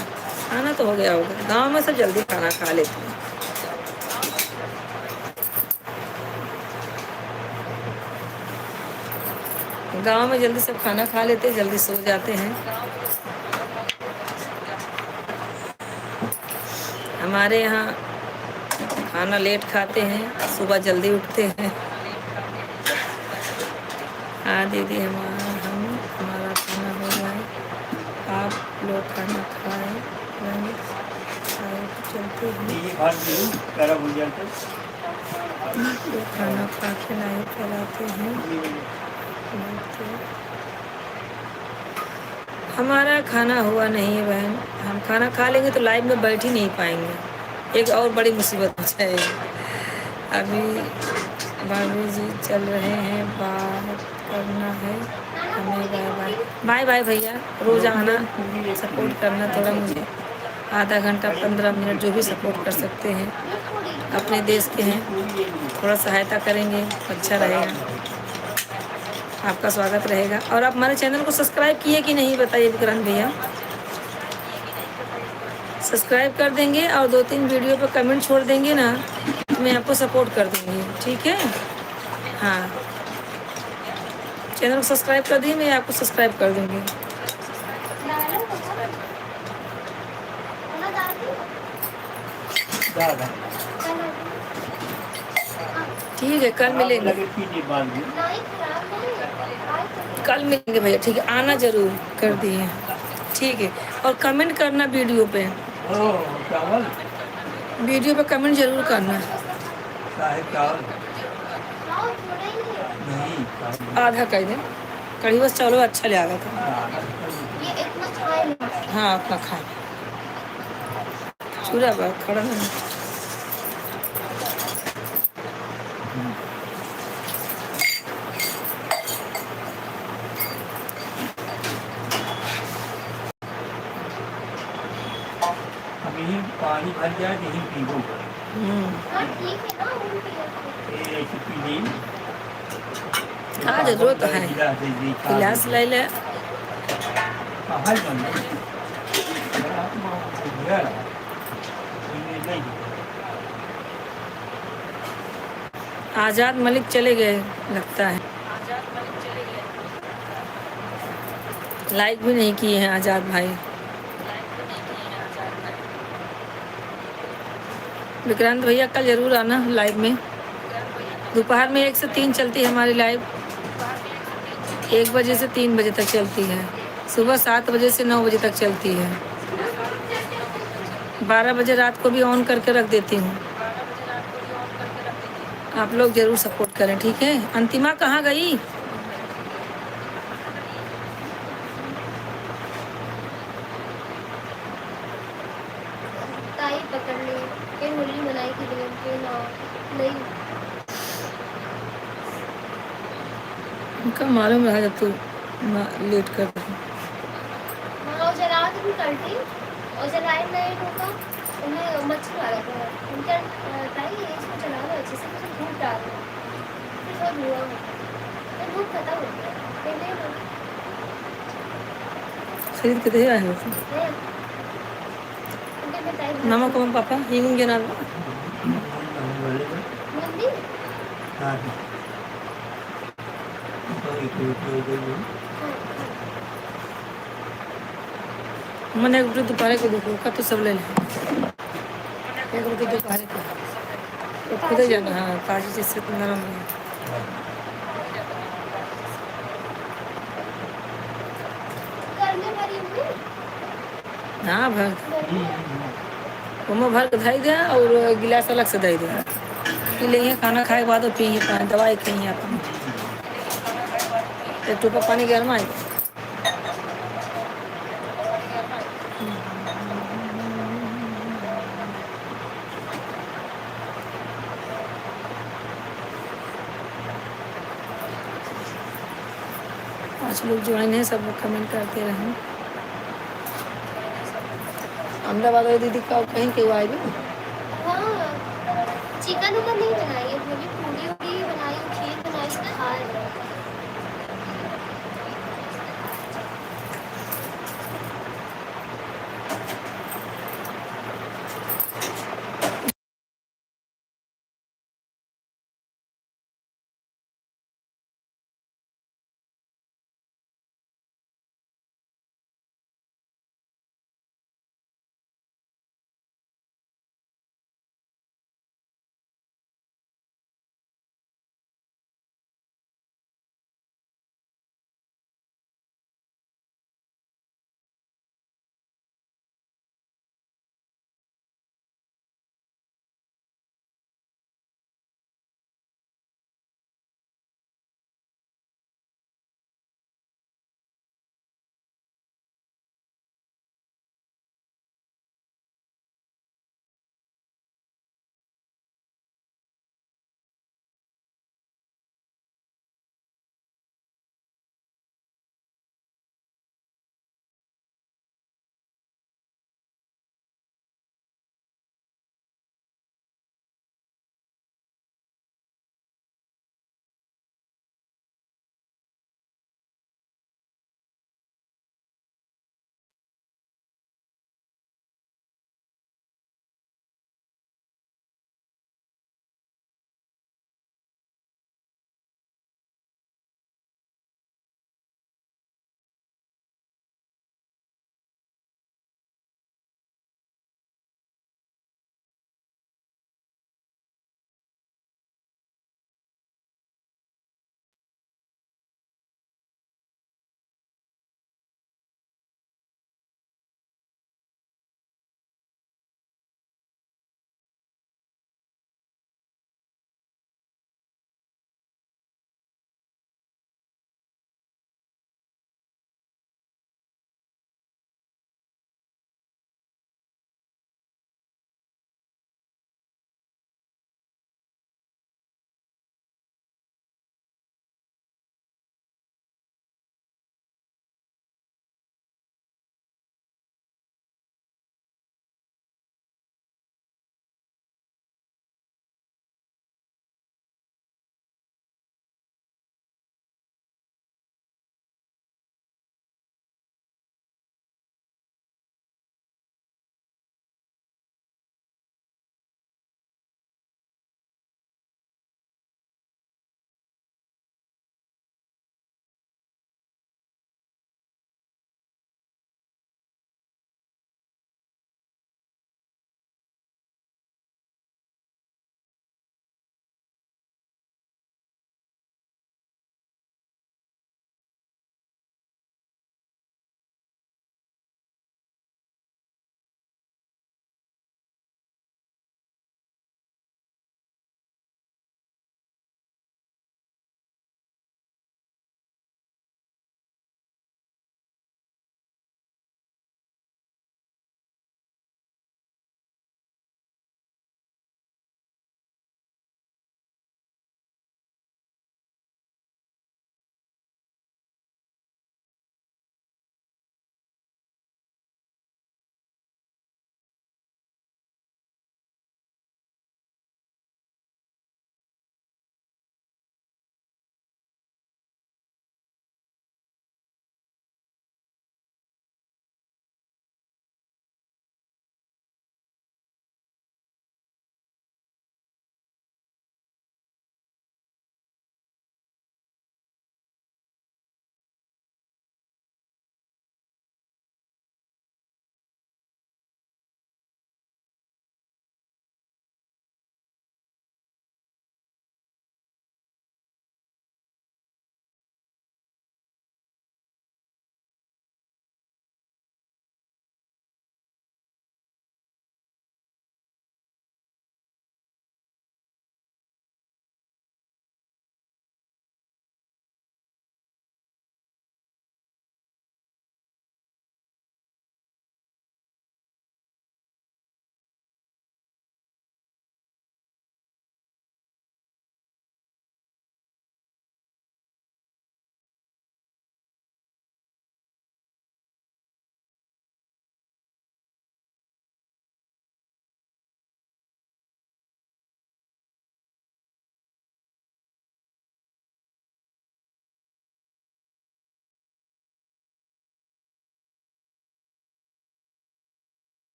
खाना तो हो गया होगा। गांव में सब जल्दी खाना खा लेते हैं। गांव में जल्दी सब खाना खा लेते हैं, जल्दी सो जाते हैं। हमारे यहाँ खाना लेट खाते हैं, सुबह जल्दी उठते हैं। हाँ दीदी, हमारा खाना हो गया है। आप लोग खाना खाए चलते हैं। ये खा लीजिए, गर्म हो जाता है। लोग खाना खा के लाइव चलाते हैं। हमारा खाना हुआ नहीं है बहन, हम खाना खा लेंगे तो लाइव में बैठ ही नहीं पाएंगे। एक और बड़ी मुसीबत हो जाएगी। अभी भाभी जी चल रहे हैं, बात करना है हमें। Bye bye. बाय बाय भैया, रोज़ आना, सपोर्ट करना थोड़ा मुझे, आधा घंटा 15 मिनट जो भी सपोर्ट कर सकते हैं, अपने देश के हैं, थोड़ा सहायता करेंगे अच्छा रहेगा, आपका स्वागत रहेगा। और आप हमारे चैनल को सब्सक्राइब किए कि नहीं बताइए विक्रांत भैया? सब्सक्राइब कर देंगे और 2-3 वीडियो पर कमेंट छोड़ देंगे ना, तो मैं आपको सपोर्ट कर दूँगी, ठीक है? हाँ, चैनल को सब्सक्राइब कर दिए, मैं आपको सब्सक्राइब कर दूँगी। ठीक है, कल मिलेंगे। कल मिलेंगे भैया, ठीक है, आना ज़रूर कर दिए, ठीक है। और कमेंट करना वीडियो पे, चावल वीडियो पे कमेंट ज़रूर करना। चावल नहीं, आधा कर दें, कढ़ी बस चावल अच्छा ले आएगा था। ये इतना खाए। हाँ अपना खाए, चूरा बा खड़ा नहीं। यही पानी भर जाए यही पीबो। हाँ ठीक है ना, वो भी है। ऐसी पी ली। हाँ जरूरत है, गिलास ले ले। आज़ाद मलिक चले गए लगता है, लाइक भी नहीं किए हैं आज़ाद भाई। विक्रांत भैया कल जरूर आना लाइव में, दोपहर में 1 से 3 चलती है हमारी लाइव, 1 बजे से 3 बजे तक चलती है, सुबह 7 बजे से 9 बजे तक चलती है, 12 बजे रात को भी ऑन करके रख देती हूँ। आप लोग ज़रूर सपोर्ट करें, ठीक है? अंतिमा कहाँ गई? बोल रही बनाई के लिए कि ना नहीं। उनका मालूम रहा जब तू लेट कर रही। हाँ और जला तो भी करती और जलाए नहीं होगा उन्हें मच्छर वाला था उनका ताई इसको जला दो अच्छे से फिर धूप डाल दो फिर थोड़ा धुआं होता है फिर धूप खत्म हो गया फिर नहीं होगा। खरीद के दे आए हो तुम? नहीं, उनके में ताई नमक वमक पापा हिंग गिना लो। मंदी हाँ तो एक मैंने 1 रुपये दोपहर को देखो का तो सब ले लें। 1 रुपये दोपहर को तो खुद ही जाना। हाँ ताजी चीज से तो नरम है। घर में भरी हुई हाँ भर घर में ओमे भर के धई दे और गिलास अलग से दे दे। पी लिए खाना खाए के बाद पिए पानी दवाई खाइए अपन। एक टोपा पानी गर्म आई। पाँच लोग ज्वाइन है सब लोग कमेंट करते रहें। अहमदाबाद वाली दीदी का कहीं के आए भी हाँ चिकन उकन नहीं बनाई है बोली पूरी उड़ी बनाई खीर बनाई खा रहे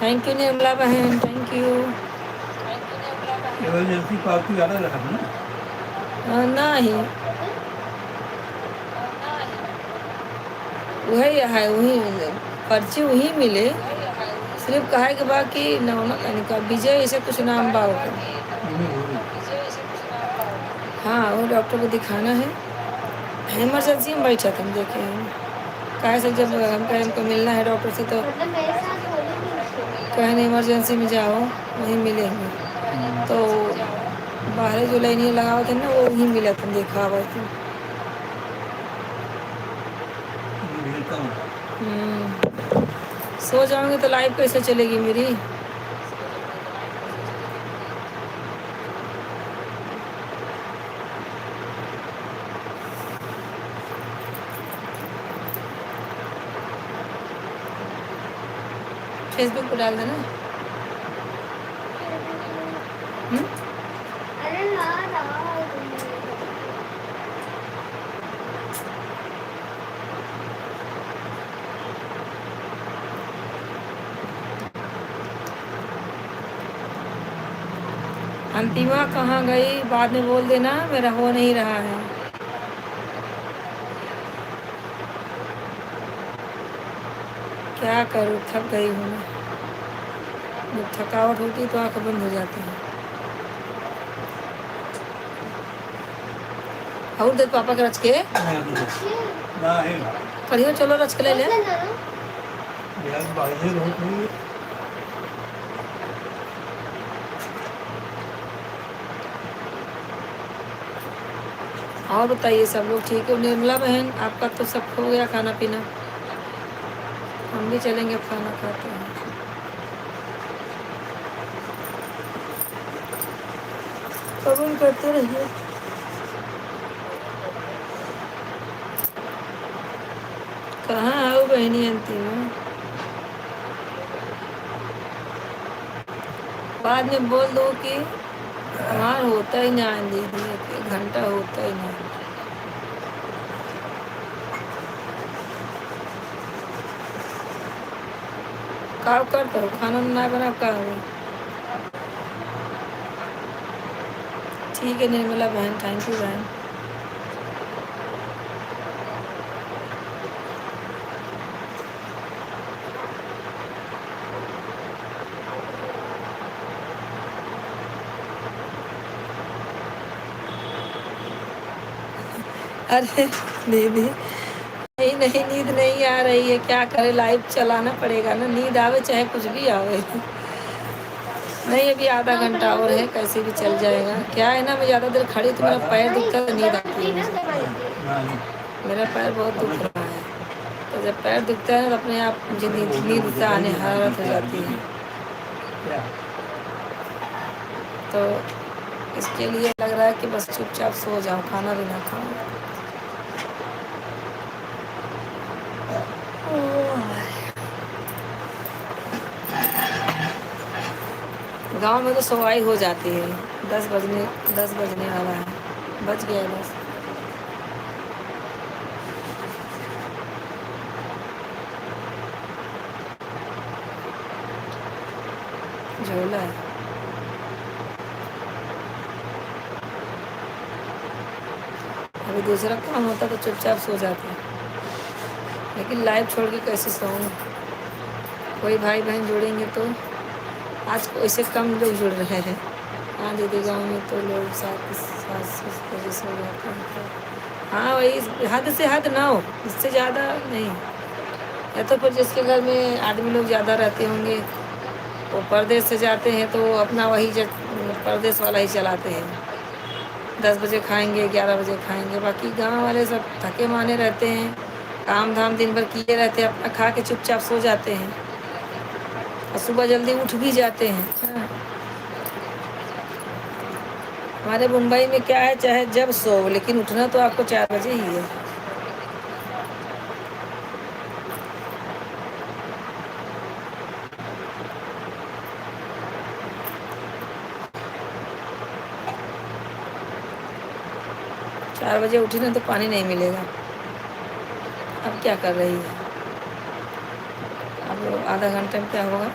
थैंक यू निर्मला बहन, थैंक यू। इमरजेंसी पालतू ज़्यादा रखा था ना। नहीं वही है, वही पर्ची वही मिले, सिर्फ कहा के बाद कि इनका विजय ऐसे कुछ नाम बा ओकर। हाँ वो डॉक्टर को दिखाना है, इमरजेंसी में बैठा था, हम देखे हैं कहे से जब हम कहे हमको मिलना है डॉक्टर से तो मतलब मेरे साथ बोलेंगे उसको। कहे नहीं इमरजेंसी में जाओ वहीं मिलेंगे। तो बाहर जो लाइनियाँ लगाओ थे ना वो वहीं मिला था, देखा हुआ था। मिलता हूँ। सो जाओगे तो लाइव कैसे चलेगी मेरी? फेसबुक पर डाल देना। अरे हाँ रहा। अंतिमा कहाँ गई? बाद में बोल देना, मेरा हो नहीं रहा है। क्या करूँ, थक गई हूँ मैं। जब थकावट होती तो आँख बंद हो जाती है। और दे पापा के रच के ना है करियो, चलो रच के ले ले। यार बाहर बहुत नहीं। और बताइए सब लोग ठीक है? निर्मला बहन आपका तो सब हो गया खाना पीना? हम भी चलेंगे, अब खाना खाते हैं। कबूल करते रहिए। कहाँ आओ बहनी अंतिमा? बाद में बोल दो कि हमार होता ही ना दीदी, एक घंटा होता ही नहीं। का करता हो खाना ना बना का हो? ठीक है निर्मला बहन, थैंक यू बहन। अरे दीदी नहीं नहीं, नींद नहीं आ रही है, क्या करे, लाइव चलाना पड़ेगा ना, नींद आवे चाहे कुछ भी आवे। नहीं अभी आधा घंटा और है, कैसे भी चल जाएगा। क्या है ना, मैं ज़्यादा देर खड़ी तो मेरा पैर दुखता है, नींद आती है मुझे। मेरा पैर बहुत दुख रहा है, तो जब पैर दुखता है तो अपने आप मुझे नींद सा आने हरारत हो जाती है। तो इसके लिए लग रहा है कि बस चुपचाप सो जाओ, खाना भी ना खाओ। गांव में तो सवाई हो जाती है, 10 बजने वाला है, बज गया बस। झोला है। अभी दूसरा काम होता तो चुपचाप सो जाते हैं, लेकिन लाइव छोड़ के कैसे सोऊं? कोई भाई बहन जुड़ेंगे तो। आज वैसे कम लोग जुड़ रहे हैं। हाँ दीदी गाँव में तो लोग 7 बजे सो जाते हैं। तो हाँ वही हद से हद ना हो, इससे ज़्यादा नहीं। या तो फिर जिसके घर में आदमी लोग ज़्यादा रहते होंगे वो परदेश से जाते हैं तो अपना वही परदेश वाला ही चलाते हैं। 10 बजे खाएंगे, 11 बजे खाएंगे। बाकी गांव वाले सब थके माने रहते हैं, काम धाम दिन भर किए रहते हैं, अपना खा के चुपचाप सो जाते हैं और सुबह जल्दी उठ भी जाते हैं। हाँ। हमारे मुंबई में क्या है, चाहे जब सो लेकिन उठना तो आपको 4 बजे ही है। चार बजे उठी ना तो पानी नहीं मिलेगा। अब क्या कर रही है? अब आधा घंटे में क्या होगा?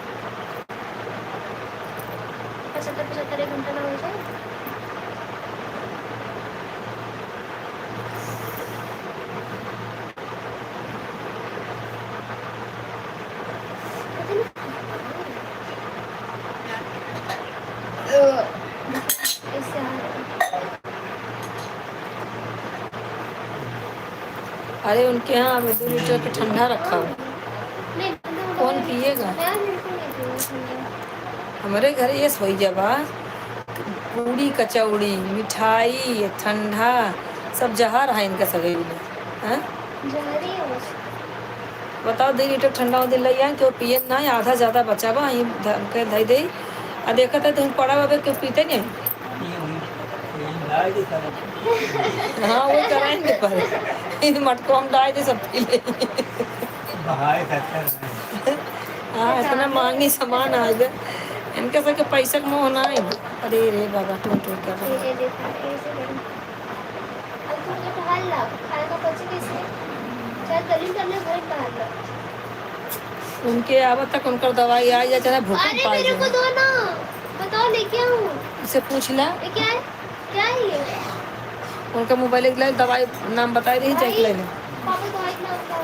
अरे उनके यहाँ अब 2 लीटर का ठंडा रखा हो, नहीं ठंडा कौन पिएगा? यार मेरे को नहीं पीना ठंडा। हमारे घर ये सोई जबा पूड़ी कचौड़ी मिठाई ठंडा सब जहा रहा इनका सगई में। हैं जहरी है बस। बताओ 2 लीटर ठंडा दिल लिया क्यों पिए ना आधा ज़्यादा बचा बा यहीं के धई दे आ देखा था तुम पड़ा बाबे क्यों पीते नहीं। ये लाए थे सारा हाँ वो कराएंगे पर इन मटको हम डाल दे सब पी ले। बहाए खर्चा रहा है। हाँ इतना महंगी सामान आ गए इनके सबके पैसा का मोह ना है। अरे रे बाबा टूट टूट कर रहा है। ये देखा ऐसे करूं। अब तुम मुझे टहल ला खाएगा बच्चे कैसे चाहे गली करने घर टहल ला। उनके आवत तक उनकर दवाई आ जाए चाहे भूख अरे पाए मेरे को जाए। दो ना बताओ लेके आऊं। उससे पूछ ला ये क्या है ये उनका मोबाइल एक ले दवाई नाम बताई दी चेक ले ले पापा दवाई ना बताओ।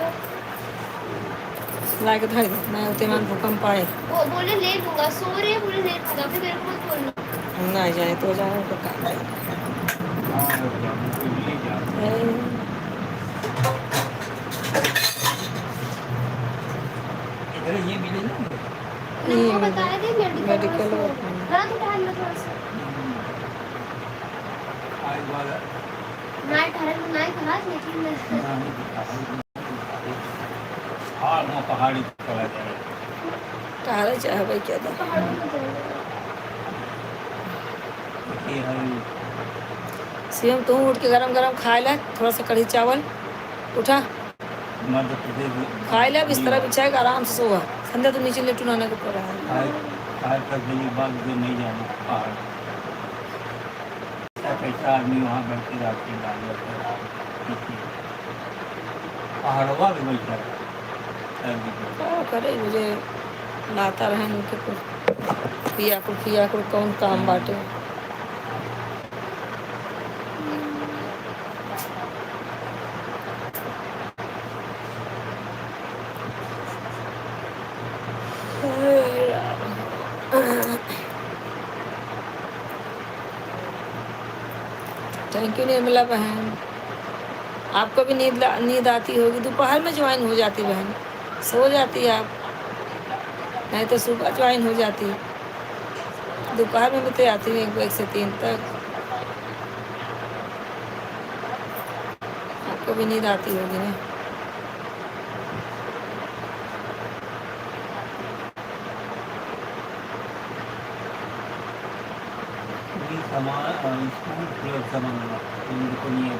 ला के धर दे मैं उतने मान भूकंप आए वो बोले ले लूंगा सो रहे हैं बोले ले लूंगा फिर मेरे को मत बोलना। ना जाए तो जाए तो काम है। और जाने के लिए जा इधर ये मिले ना ना वो बताया थे मेडिकल मेडिकल ना तो टहल लो थोड़ा सा आज वाला ना टहल ना कहा लेकिन हाँ वो पहाड़ी चला जाए टहल चाहे भाई क्या था पहाड़ों में जाएंगे। ये है सीएम तू उठ के गरम गरम खाए ला थोड़ा सा कढ़ी चावल उठा मध्य प्रदेश में खाए ला बिस्तर बिछाएगा आराम से सोआ संध्या तो नीचे लेटू आने को पड़ा है। आज तक दिल्ली बाग जो नहीं जाना पहाड़ पैसा आदमी वहाँ बैठे रास्ते डाल पहाड़वा भी बैठा क्या करे मुझे लाता रहे उनके कुछ पिया कुछ कौन काम बाटे। थैंक यू निर्मला बहन आपको भी नींद आती होगी दोपहर में ज्वाइन हो जाती बहन सो जाती है आप नहीं तो सुबह ज्वाइन हो जाती दोपहर में भी तो आती हूँ 1 से 3 तक आपको भी नींद आती होगी ना। सामान स्कूल क्लब सामान इनको नहीं है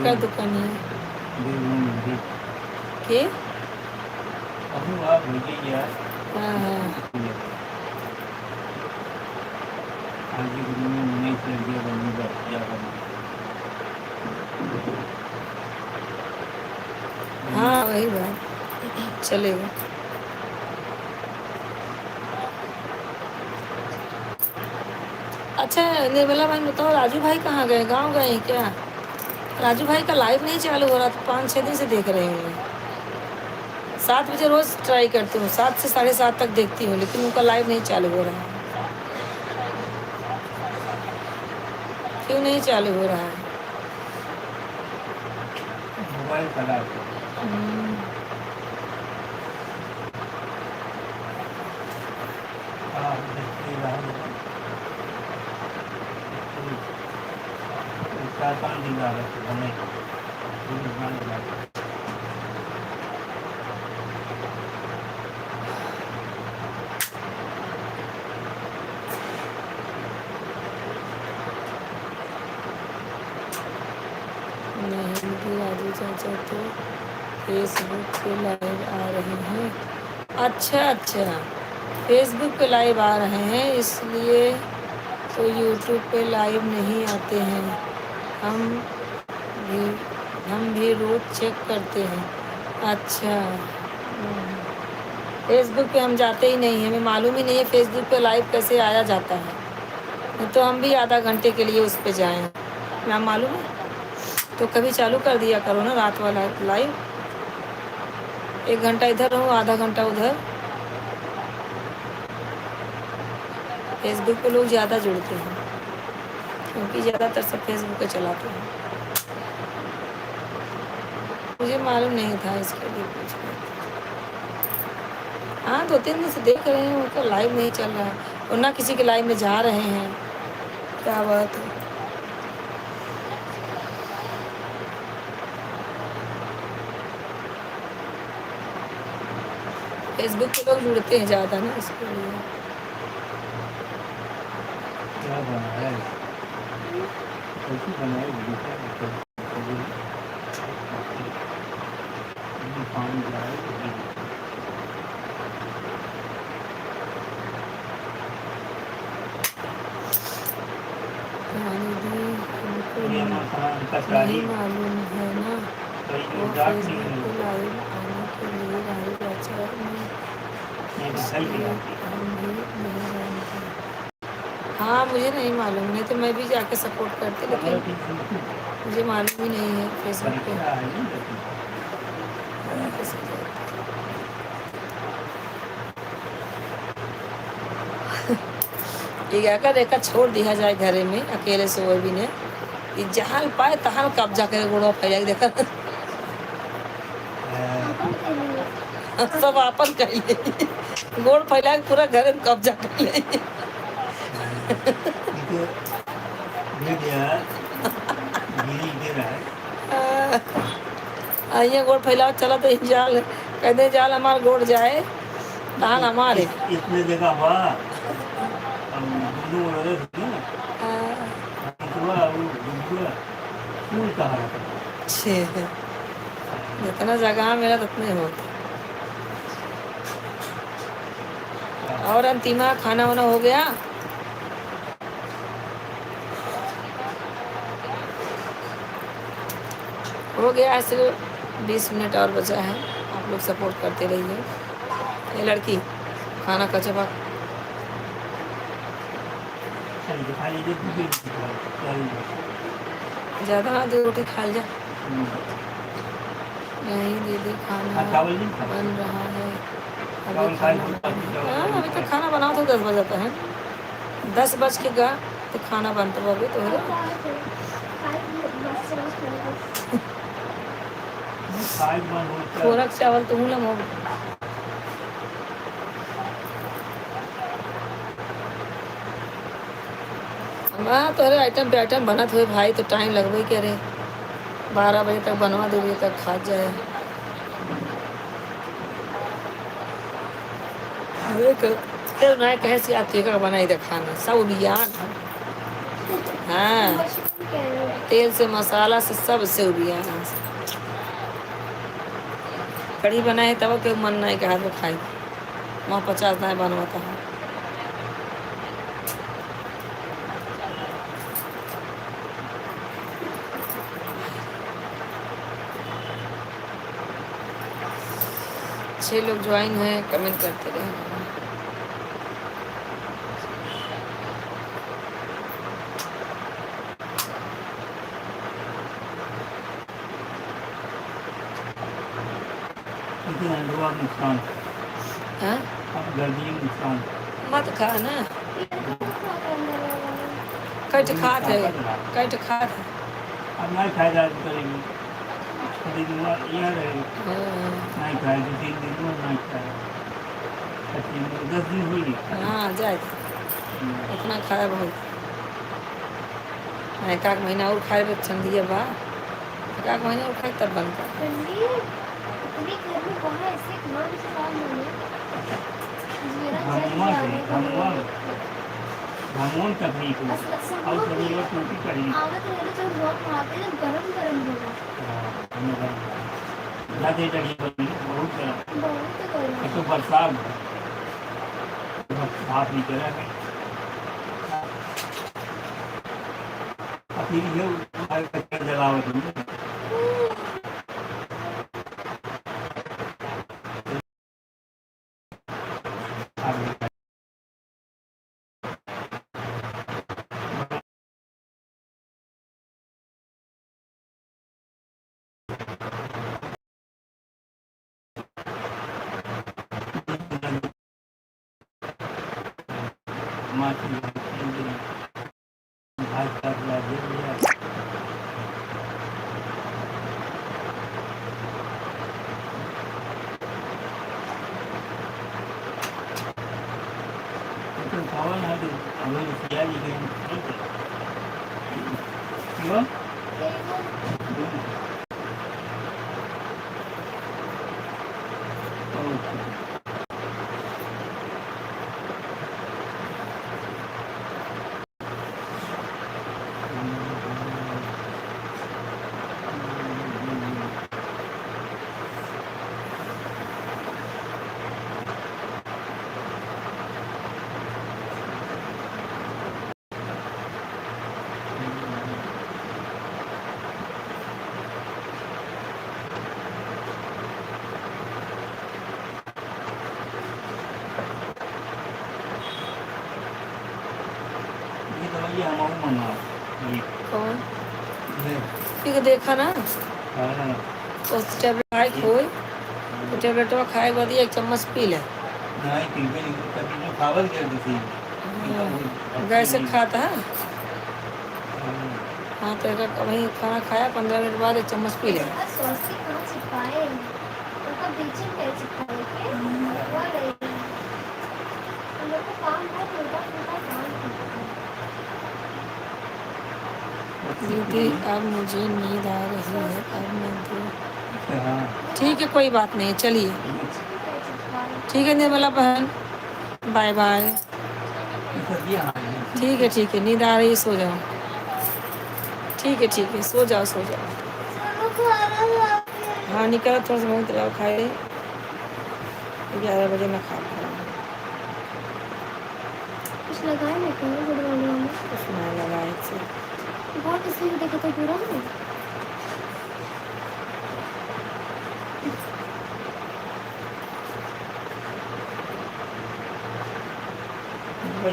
एक दुकान है के अब आप भेजिए यार हाँ हाँ आज की दुनिया में नहीं चल गया बनने का क्या करना हाँ वही बात चलेगा। अच्छा निर्मला भाई बताओ राजू भाई कहाँ गए गांव गए हैं क्या? राजू भाई का लाइव नहीं चालू हो रहा था 5-6 दिन से देख रही हूँ 7 बजे रोज़ ट्राई करती हूँ 7 से 7:30 तक देखती हूँ लेकिन उनका लाइव नहीं चालू हो रहा है। क्यों नहीं चालू हो रहा है? मोबाइल खराब है 4-5 दिन आ रहे बने नहीं राजू चाचा तो फेसबुक पे लाइव आ रहे हैं। अच्छा फेसबुक पे लाइव आ रहे हैं इसलिए तो यूट्यूब पे लाइव नहीं आते हैं। भी हम भी रोज चेक करते हैं। अच्छा फेसबुक पे हम जाते ही नहीं हैं हमें मालूम ही नहीं है फेसबुक पे लाइव कैसे आया जाता है नहीं तो हम भी आधा घंटे के लिए उस पे जाएं ना मालूम है तो कभी चालू कर दिया करो ना रात वाला लाइव 1 घंटा इधर रहूँ आधा घंटा उधर। फेसबुक पे लोग ज़्यादा जुड़ते हैं क्योंकि ज़्यादातर सब फेसबुक पे चलाते हैं। मुझे मालूम नहीं था इसके लिए कुछ। हाँ 2-3 दिन से देख रहे हैं, उनका लाइव नहीं चल रहा है और ना किसी के लाइव में जा रहे हैं। क्या बात है। फेसबुक पे लोग जुड़ते हैं ज़्यादा ना, इसके लिए। क्या बनाया है? कैसी बनाई बेटा? पानी जाए कहानी दी हमको ये मकान नहीं मालूम है ना, वो फेसबुक पे लाइव आने के लिए राहुल प्रचार में इसलिए हम भी नहीं जानते। हाँ मुझे नहीं मालूम, नहीं तो मैं भी जाके सपोर्ट करती, लेकिन मुझे मालूम ही नहीं है फेसबुक पे कैसे जाते। ये क्या कर देखा छोड़ दिया जाए घरे में अकेले से, वो भी ने ये जहाँ पाए तहाँ कब्जा करे गोड़वा फैला के देखा सब आपन कर ले, गोड़ फैला के पूरा घर में कब्जा कर ले। ये गोड़ फैला चला तो जाल कहते जाल हमार गोड़ जाए धान हमारे इतने जगह हुआ जितना जगह मेरा उतने होता। और अंतिमा खाना वाना हो गया? हो गया, सिर्फ 20 मिनट और बचा है। आप लोग सपोर्ट करते रहिए। ये लड़की खाना का जवाब ज़्यादा ना दो रोटी खा जा। नहीं दीदी खाना बन रहा है अभी। हाँ अभी तो खाना बनाओ तो 10 बज जाता है, 10 बज के गा तो खाना बनता है अभी तो। खोरक चावल तो हूँ लम हाँ तो अरे आइटम पे आइटम बनत हुए भाई, तो टाइम लगभग करे 12 बजे तक बनवा देंगे तक खा जाए। मैं कहे से आप का बनाई दे खाना सब बियान। हाँ तेल से मसाला से सब से बियान। कढ़ी बनाए तब के मन नहीं कहा तो खाई वहाँ 50 दाएँ बनवाता है। अच्छे लोग ज्वाइन हैं, कमेंट करते रहे। नुकसान हाँ गर्मी नुकसान मत खा ना, कट खात है कट खात है। अब नहीं फायदा करेगी यहाँ रहेगी नहीं खाए 2-3 दिन में नहीं खाए 10 दिन हुई। हाँ जाए इतना खाए बहुत एक आध महीना और खाए ठंडी बा, एक आध महीना और खाए तब बनता। हार्मोन तकनीक और सभी लोग टूटी करेगी ज़्यादा डरी बहुत तो बरसात साफ नहीं करा फिर जलावट kawan ada awal dia juga yang itu cuma ये दवाई हम और मंगा ये कौन है फिर देखा ना हाँ तो टेबलेट खाए खोए तो टेबलेट खाए के बाद एक चम्मच पी ले नहीं पीपे नहीं कभी जो खावल कर देती गैस से खाता है हाँ तो वही खाना खाया 15 मिनट बाद एक चम्मच पी ले स्वास्थ्य कहाँ छिपाए उनका बीचिंग है छिपाए के वो रही उन लोग को काम बहुत उल्टा पुल्टा काम करता है दीदी अब मुझे नींद आ रही है अब मैं दो हाँ ठीक है कोई बात नहीं चलिए ठीक है निर्मला बहन बाय बाय ठीक है नींद आ रही है सो जाओ ठीक है सो जाओ हाँ निकला थोड़ा सा बहुत रहा खाए 11 बजे ना खा पाऊँ कुछ लगाए मैं कहूँ गुड मॉर्निंग में कुछ ना लगाए थे बहुत इसलिए देखा तो पूरा है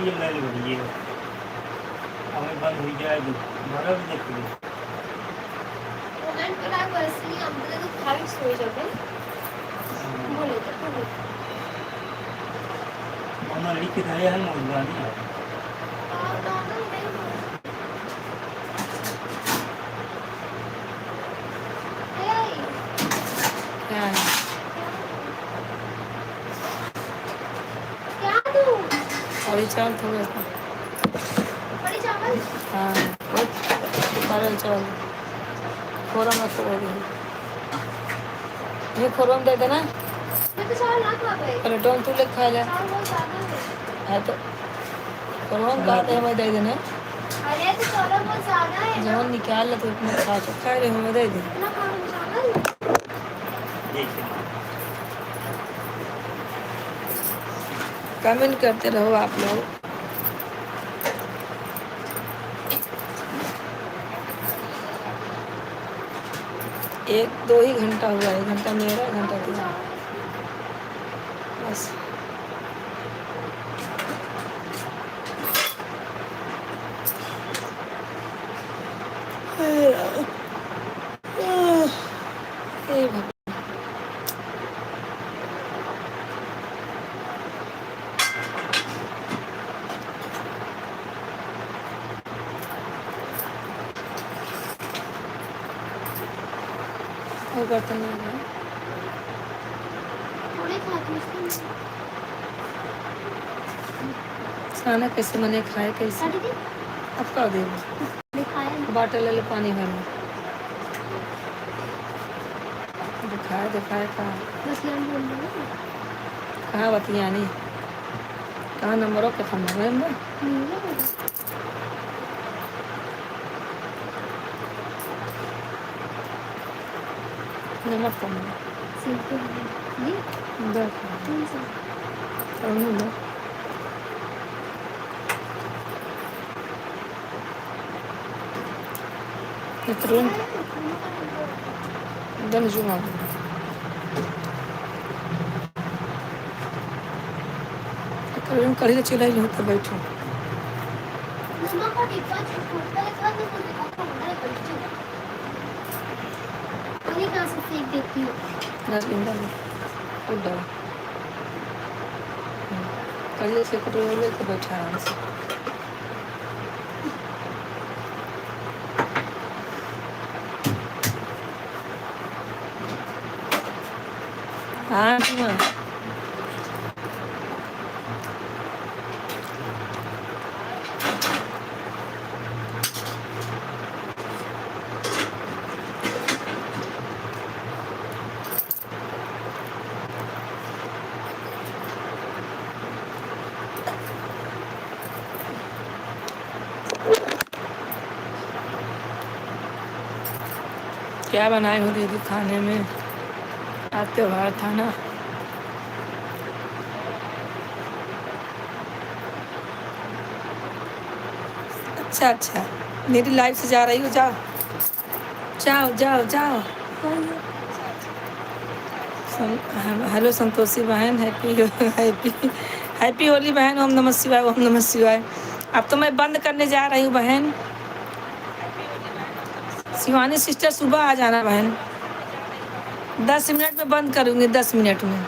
ये ले लो ये हमें बंद हो जाए तो बड़ा भी देख लो एंड पर आई वाज सी हम तो खाली सो जाते बोले उन्होंने लिख के दिया है मौजूदा नहीं क्या है क्या तू और ये चावल थोड़ा सा बड़ी चावल हाँ बहुत सारे चावल खोरम रखो बोली ये खोरम दे देना मैं तो चावल ना खा पाई प्लेटों तू ले खा ले चावल बहुत ज्यादा है है तो खोरम खाते हैं मैं दे देना अरे तो चावल बहुत ज्यादा है जब निकाल ले तो इतना खा तो खा रहे हमें दे दे इतना खाना चावल कमेंट करते रहो आप लोग एक 2 ही घंटा हुआ है घंटा मेरा घंटा तेरा बस हे भगवान और बर्तन नहीं है थोड़े खाती हूँ खाना कैसे मैंने खाए कैसे साड़ी दी अब का दे दिखाया नहीं बाटल ले ले पानी भर दिखाए कहाँ बस ये हम बोल रहे हैं कहाँ बतियानी कहाँ नंबरों के खम्भा में नहीं है नमक कम है सीख के ये देख कौन सा समझ लो इतरून दन जुमा इतरून कढ़ी चिल्लाई नहीं तो बैठो नमक का टिक्का छोटा है तो तो देखा तो हमारे बच्चे पानी कहाँ से फेंक देती हूँ 10 दिन डालो खुद डालो कढ़ी से कटोरे लेके बैठा आराम से हाँ जुमा क्या बनाए हो दीदी खाने में? आज त्योहार था ना। अच्छा अच्छा, मेरी लाइफ से जा रही हो? जाओ जाओ जाओ जाओ। हेलो संतोषी बहन, हैप्पी हैप्पी हैप्पी होली बहन। ओम नमः शिवाय, ओम नमः शिवाय। अब तो मैं बंद करने जा रही हूँ बहन। शिवानी सिस्टर सुबह आ जाना बहन, 10 मिनट में बंद करूँगी, 10 मिनट में।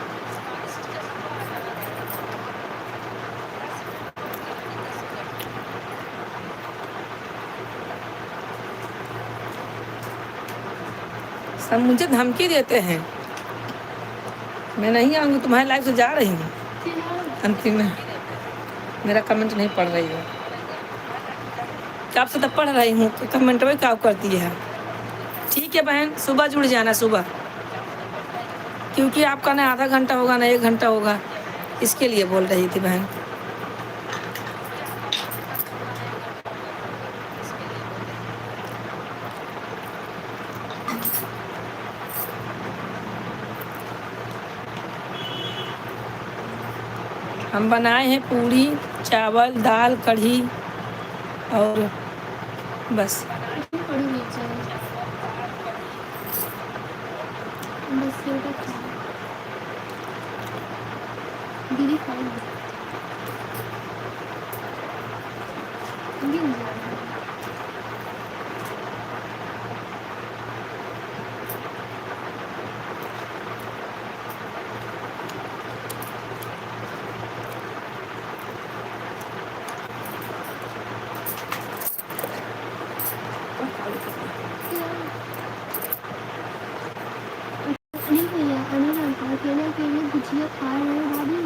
सब मुझे धमकी देते हैं, मैं नहीं आऊँगी, तुम्हारी लाइफ से जा रही हूँ। अंतिम में मेरा कमेंट नहीं पढ़ रही हो, कब से तो पढ़ रही हूँ, कमेंट में क्या करती है। ठीक है बहन, सुबह जुड़ जाना सुबह, क्योंकि आपका ना आधा घंटा होगा ना 1 घंटा होगा, इसके लिए बोल रही थी बहन। हम बनाए हैं पूरी, चावल, दाल, कढ़ी और बस। पड़ी नहीं चाहिए, बस ये तो खा। दीदी खाएंगे, दीदी अनिल भैया, अनिल अंकल अकेले अकेले गुजिया खा रहे हो भाभी।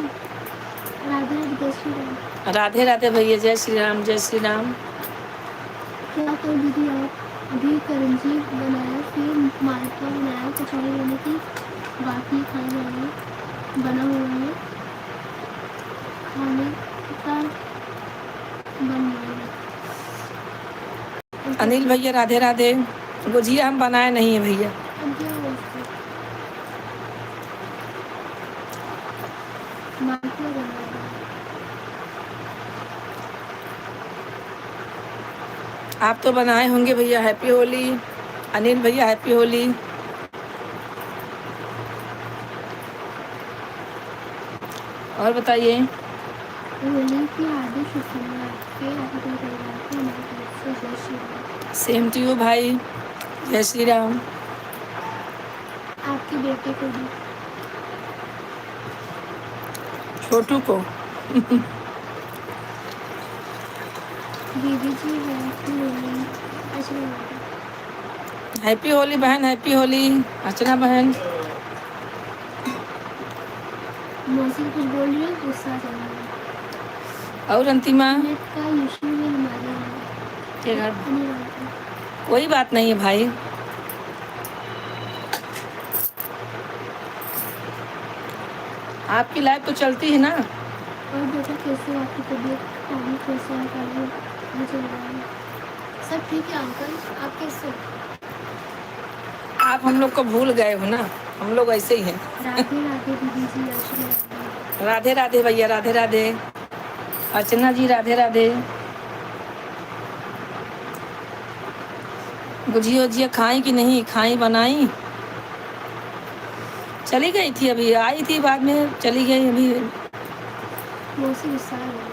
राधे राधे, जय श्री राम। राधे राधे भैया, जय श्री राम, जय श्री राम। क्या तो दीदी आप अभी करंजी बनाया, फिर मालपुआ बनाया, कचौड़ी बनी थी, बाकी खाने वाले बना हुआ है, खाने का बन रहा है। अनिल भैया राधे राधे। गुजिया हम बनाए नहीं है भैया। अब क्या हुआ उसको? मालपुआ बना है। आप तो बनाए होंगे भैया। हैप्पी होली अनिल भैया, हैप्पी होली। और बताइए। होली की हार्दिक शुभकामनाएं आपके परिवार को हमारी तरफ से जय Shri Ram. Same to you भाई, जय श्री राम। आपके बेटे को भी। छोटू को। दीदी जी हैप्पी होली। हैप्पी होली बहन, हैप्पी होली अर्चना बहन। मौसी कुछ बोल रही है, गुस्सा चल रहा है। और अंतिमा नेट का इशू है हमारे यहाँ के घर। अनिल अंकल। कोई बात नहीं है भाई, आपकी लाइफ तो चलती है ना। और बेटा कैसे हो? आपकी तबीयत पानी कैसे है? पानी चल रहा है? सब ठीक है अंकल, आप कैसे हो? आप हम लोग को भूल गए हो ना, हम लोग ऐसे ही हैं। राधे राधे दीदी जी, आशीर्वाद। राधे राधे भैया, राधे राधे। अर्चना जी राधे राधे। गुजिया उजिया खाई कि नहीं खाई? बनाई, चली गई थी, अभी आई थी, बाद में चली गई अभी। मौसी गुस्सा है।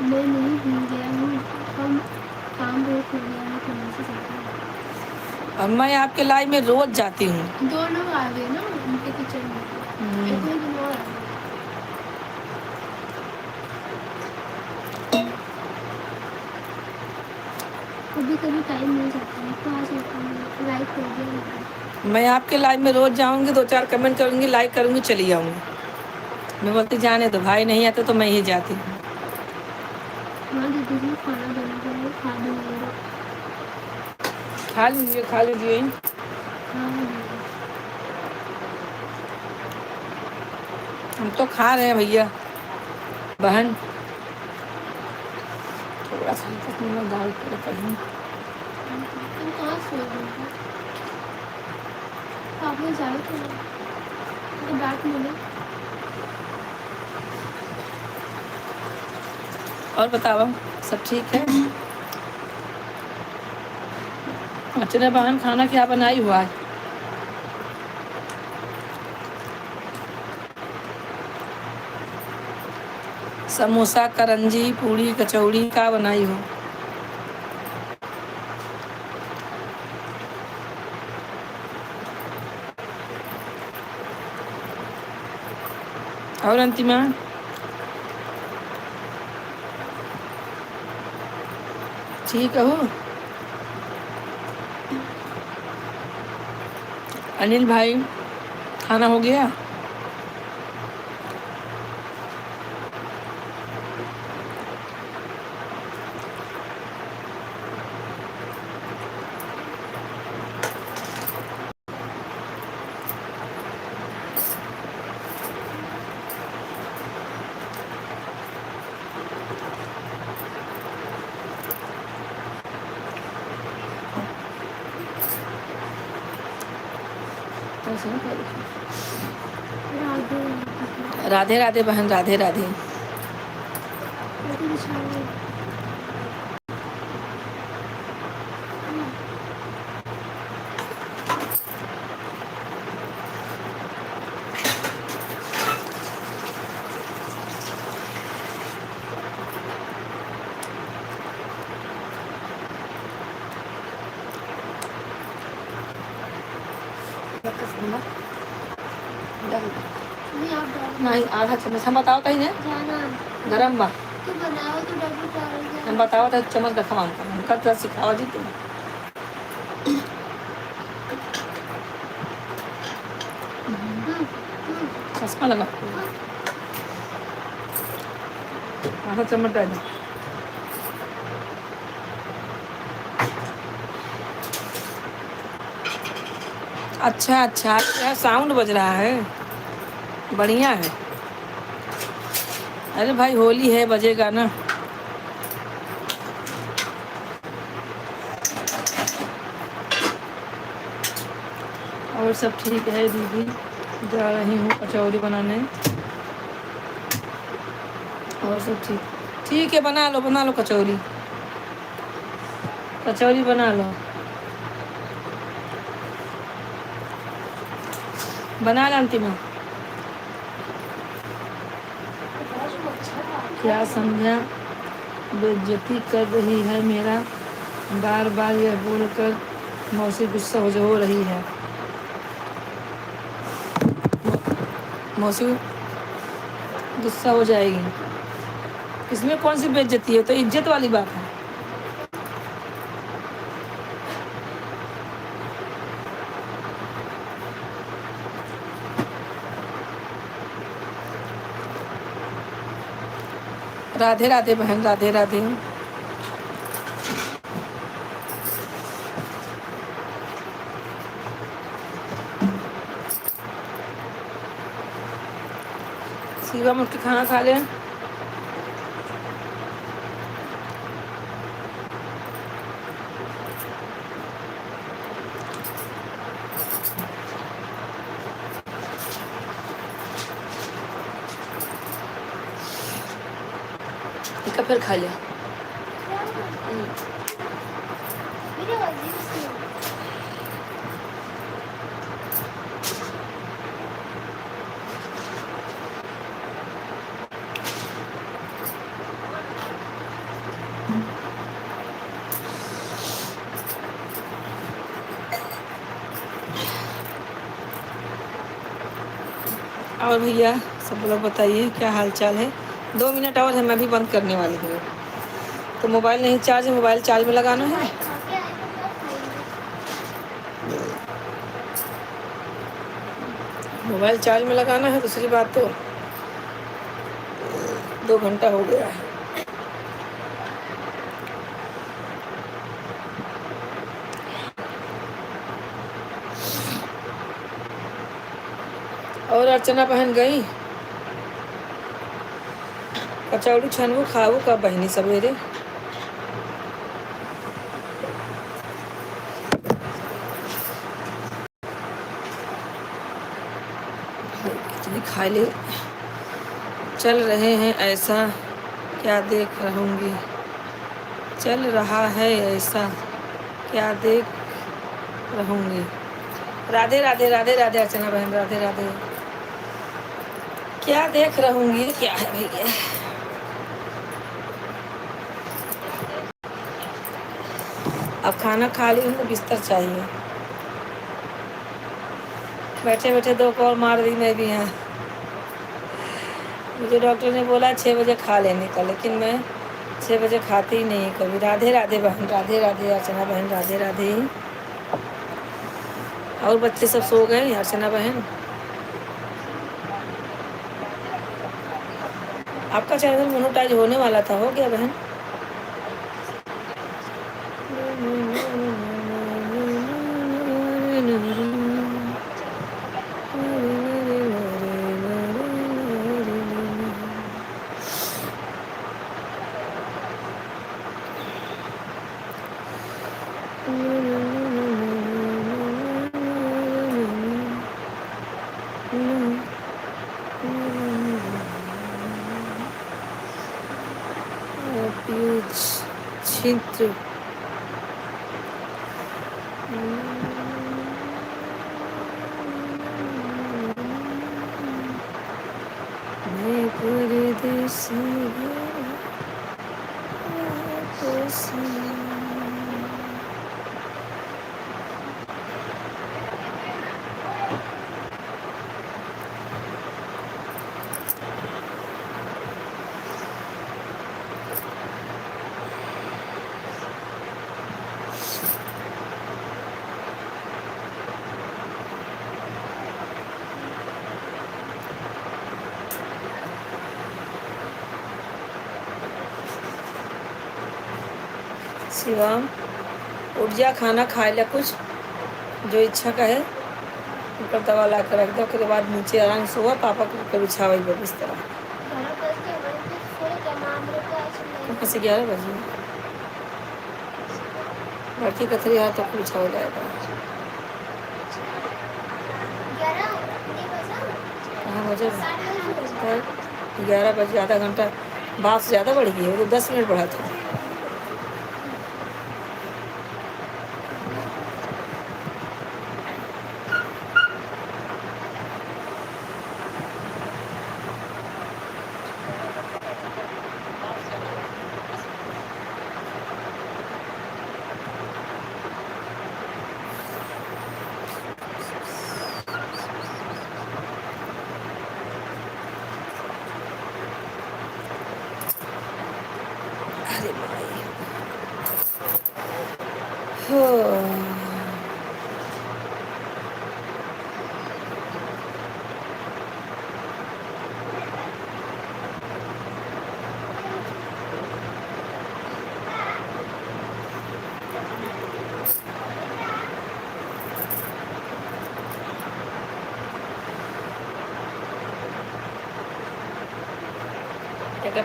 मैं नहीं भूल गया हूँ, हम काम बहुत हो गया है तो मौसी जाती हूँ। अब मैं आपके लाइव में रोज जाती हूँ। 2 लोग आ गए ना उनके किचन में, एक और दिन और आ गए। कभी कभी टाइम मिल जाता है तो आ जाता हूँ, लाइक कर दिया। मैं आपके लाइव में रोज जाऊंगी, 2-4 कमेंट करूंगी, लाइक करूंगी, चली जाऊंगी। मैं बोलती जाने तो भाई नहीं आते तो मैं ही जाती हूँ। हाँ दीदी जी, खाना बन गया है, खा लीजिए। खा लीजिए, खा लीजिए। हाँ हम तो खा रहे हैं भैया बहन। थोड़ा सा हल्का नमक डाल कर कहीं तुम कहाँ सोए हो? आप लोग जाए तो बैग मिले। और बताओ सब ठीक है? अर्चना बहन खाना क्या बनाई हुआ है? समोसा, करंजी, पूड़ी, कचौड़ी का बनाई हो? और अंतिमा ठीक हो? अनिल भाई खाना हो गया? राधे राधे बहन, राधे राधे। नहीं आप डालो। नहीं आधा चम्मच हम बताओ कहीं ने जाना गरम बा तो बनाओ तो डबल डाल हम बताओ तो चम्मच का खवा हम कर सिखाओ जी तुम चश्मा लगा आधा चम्मच डाल दो। अच्छा अच्छा क्या साउंड बज रहा है, बढ़िया है। अरे भाई होली है, बजेगा ना। और सब ठीक है दीदी, जा रही हूँ कचौरी बनाने। और सब ठीक ठीक है, बना लो कचौरी, कचौरी बना लो, बना लो अंतिमा। क्या समझा बेइज्जती कर रही है मेरा, बार बार यह बोलकर मौसी गुस्सा हो रही है। मौसी गुस्सा हो जाएगी, इसमें कौन सी बेइज्जती है, तो इज्जत वाली बात है। राधे राधे बहन, राधे राधे। शिवा मुझ के खाना खा ले। एक फिर खा लिया। और भैया सब लोग बताइए क्या हाल चाल है। 2 मिनट और है, मैं भी बंद करने वाली हूँ। तो मोबाइल नहीं चार्ज है, मोबाइल चार्ज में लगाना है। मोबाइल चार्ज में लगाना है। दूसरी बात तो 2 घंटा हो गया है। और अर्चना बहन गई कचौड़ी छानबू खाबू का बहनी सवेरे। दिखाई ले चल रहे हैं ऐसा क्या देख रहूँगी, चल रहा है ऐसा क्या देख रहूँगी। राधे राधे राधे राधे अर्चना बहन, राधे राधे। क्या देख रहूँगी क्या है भैया। अब खाना खा ली हूँ तो बिस्तर चाहिए। बैठे बैठे 2 कॉल मार दी मैं भी यहाँ। मुझे डॉक्टर ने बोला 6 बजे खा लेने का, लेकिन मैं 6 बजे खाती ही नहीं कभी। राधे राधे बहन, राधे राधे अर्चना बहन, राधे राधे। और बच्चे सब सो गए अर्चना बहन। आपका चैनल मोनेटाइज होने वाला था, हो गया बहन? छिद्र मैं पूरे देश शिवम उठ जा, खाना खाए ला कुछ जो इच्छा का है। ऊपर दवा ला कर रख दो, उसके बाद नीचे आराम से हुआ पापा को बिछावा इस तरह। 11 बजे बाकी कथरी हाथ तो बिछा हो जाएगा। कहाँ बजे? 11 बजे। आधा घंटा बात से ज़्यादा बढ़ गई है, वो 10 मिनट बढ़ा था।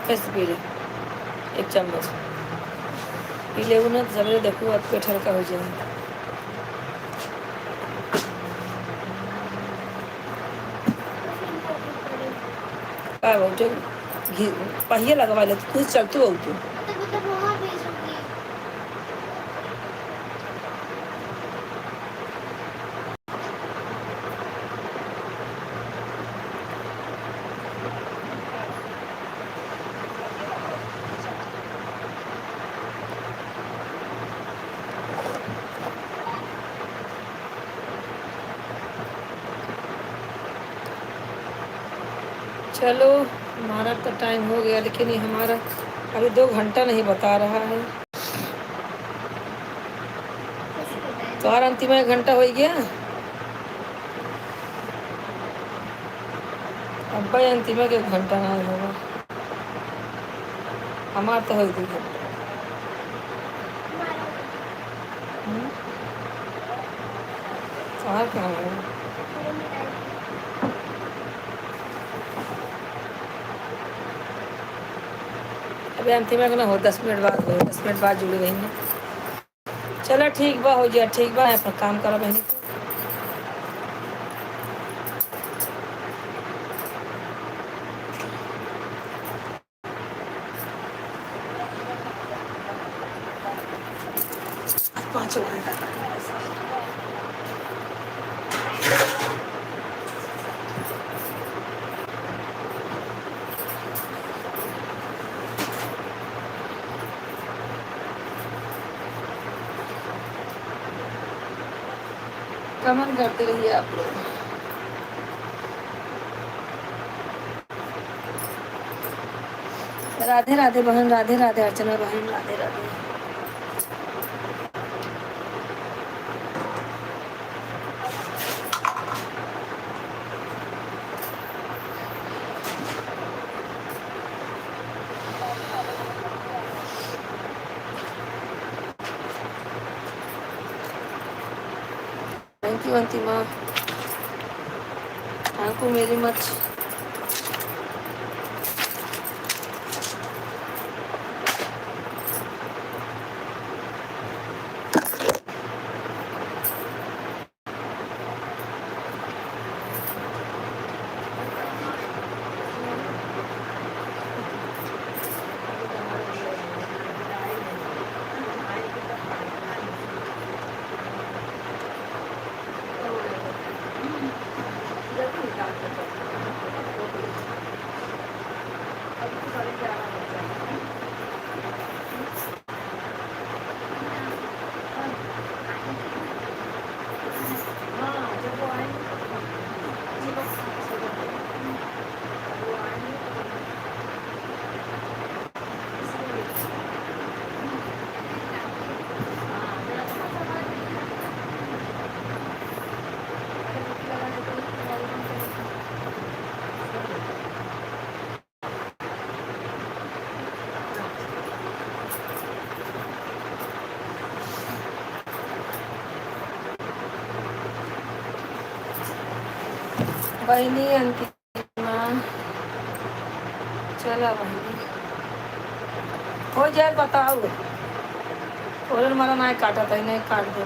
फेस पी ले 1 चम्मच पी ले ना, सवेरे देखो अब पेट हल्का हो जाए। का बोलते घी पहिए लगवा ले, खुद चलती हो तू। चलो हमारा तो टाइम हो गया, लेकिन ये हमारा अभी 2 घंटा नहीं बता रहा है। तो और अंतिम 1 घंटा हो गया। अब भाई अंतिम 1 घंटा नहीं होगा हमारा तो हो 2 घंटा। और कहाँ है? अभी अंतिम में ना हो 10 मिनट बाद हो, 10 मिनट बाद जुड़ रहेंगे। चलो ठीक बा, हो गया ठीक बा, अपना काम करो बहनी। 1 घंटा का है ऐसा। कमेंट करते रहिए आप लोग। राधे राधे बहन, राधे राधे अर्चना बहन, Radhe Radhe. Thank you Antima, thank you very much. बहनी अंतिमा चला बहनी हो जाए बताओ। और हमारा ना काटा था, नहीं काट दे।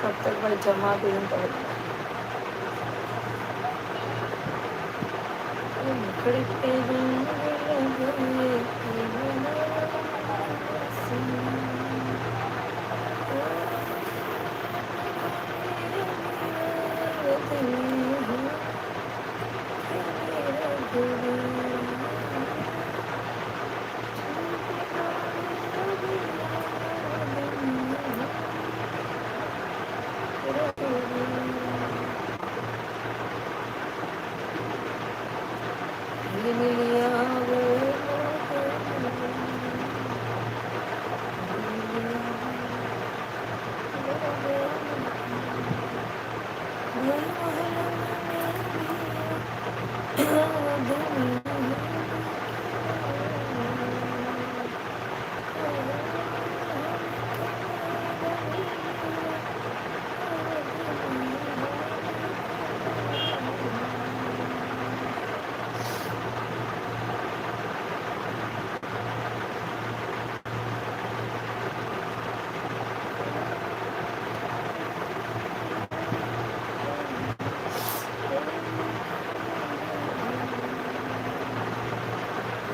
कब तक भाई जमा भी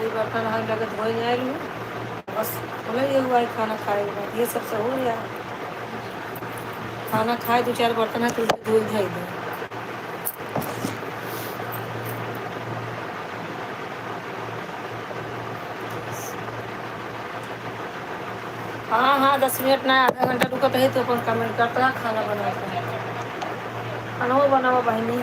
बर्तन हर लगे धोए जाए लूँ बस। बोला ये हुआ है खाना खाए के बाद, ये सबसे हो गया। खाना खाए 2-4 बर्तन है तो धोई धाई दे। हाँ हाँ 10 मिनट ना आधा घंटा रुकत है तो अपन कमेंट करता खाना बनाता है। खाना बनावा बहनी।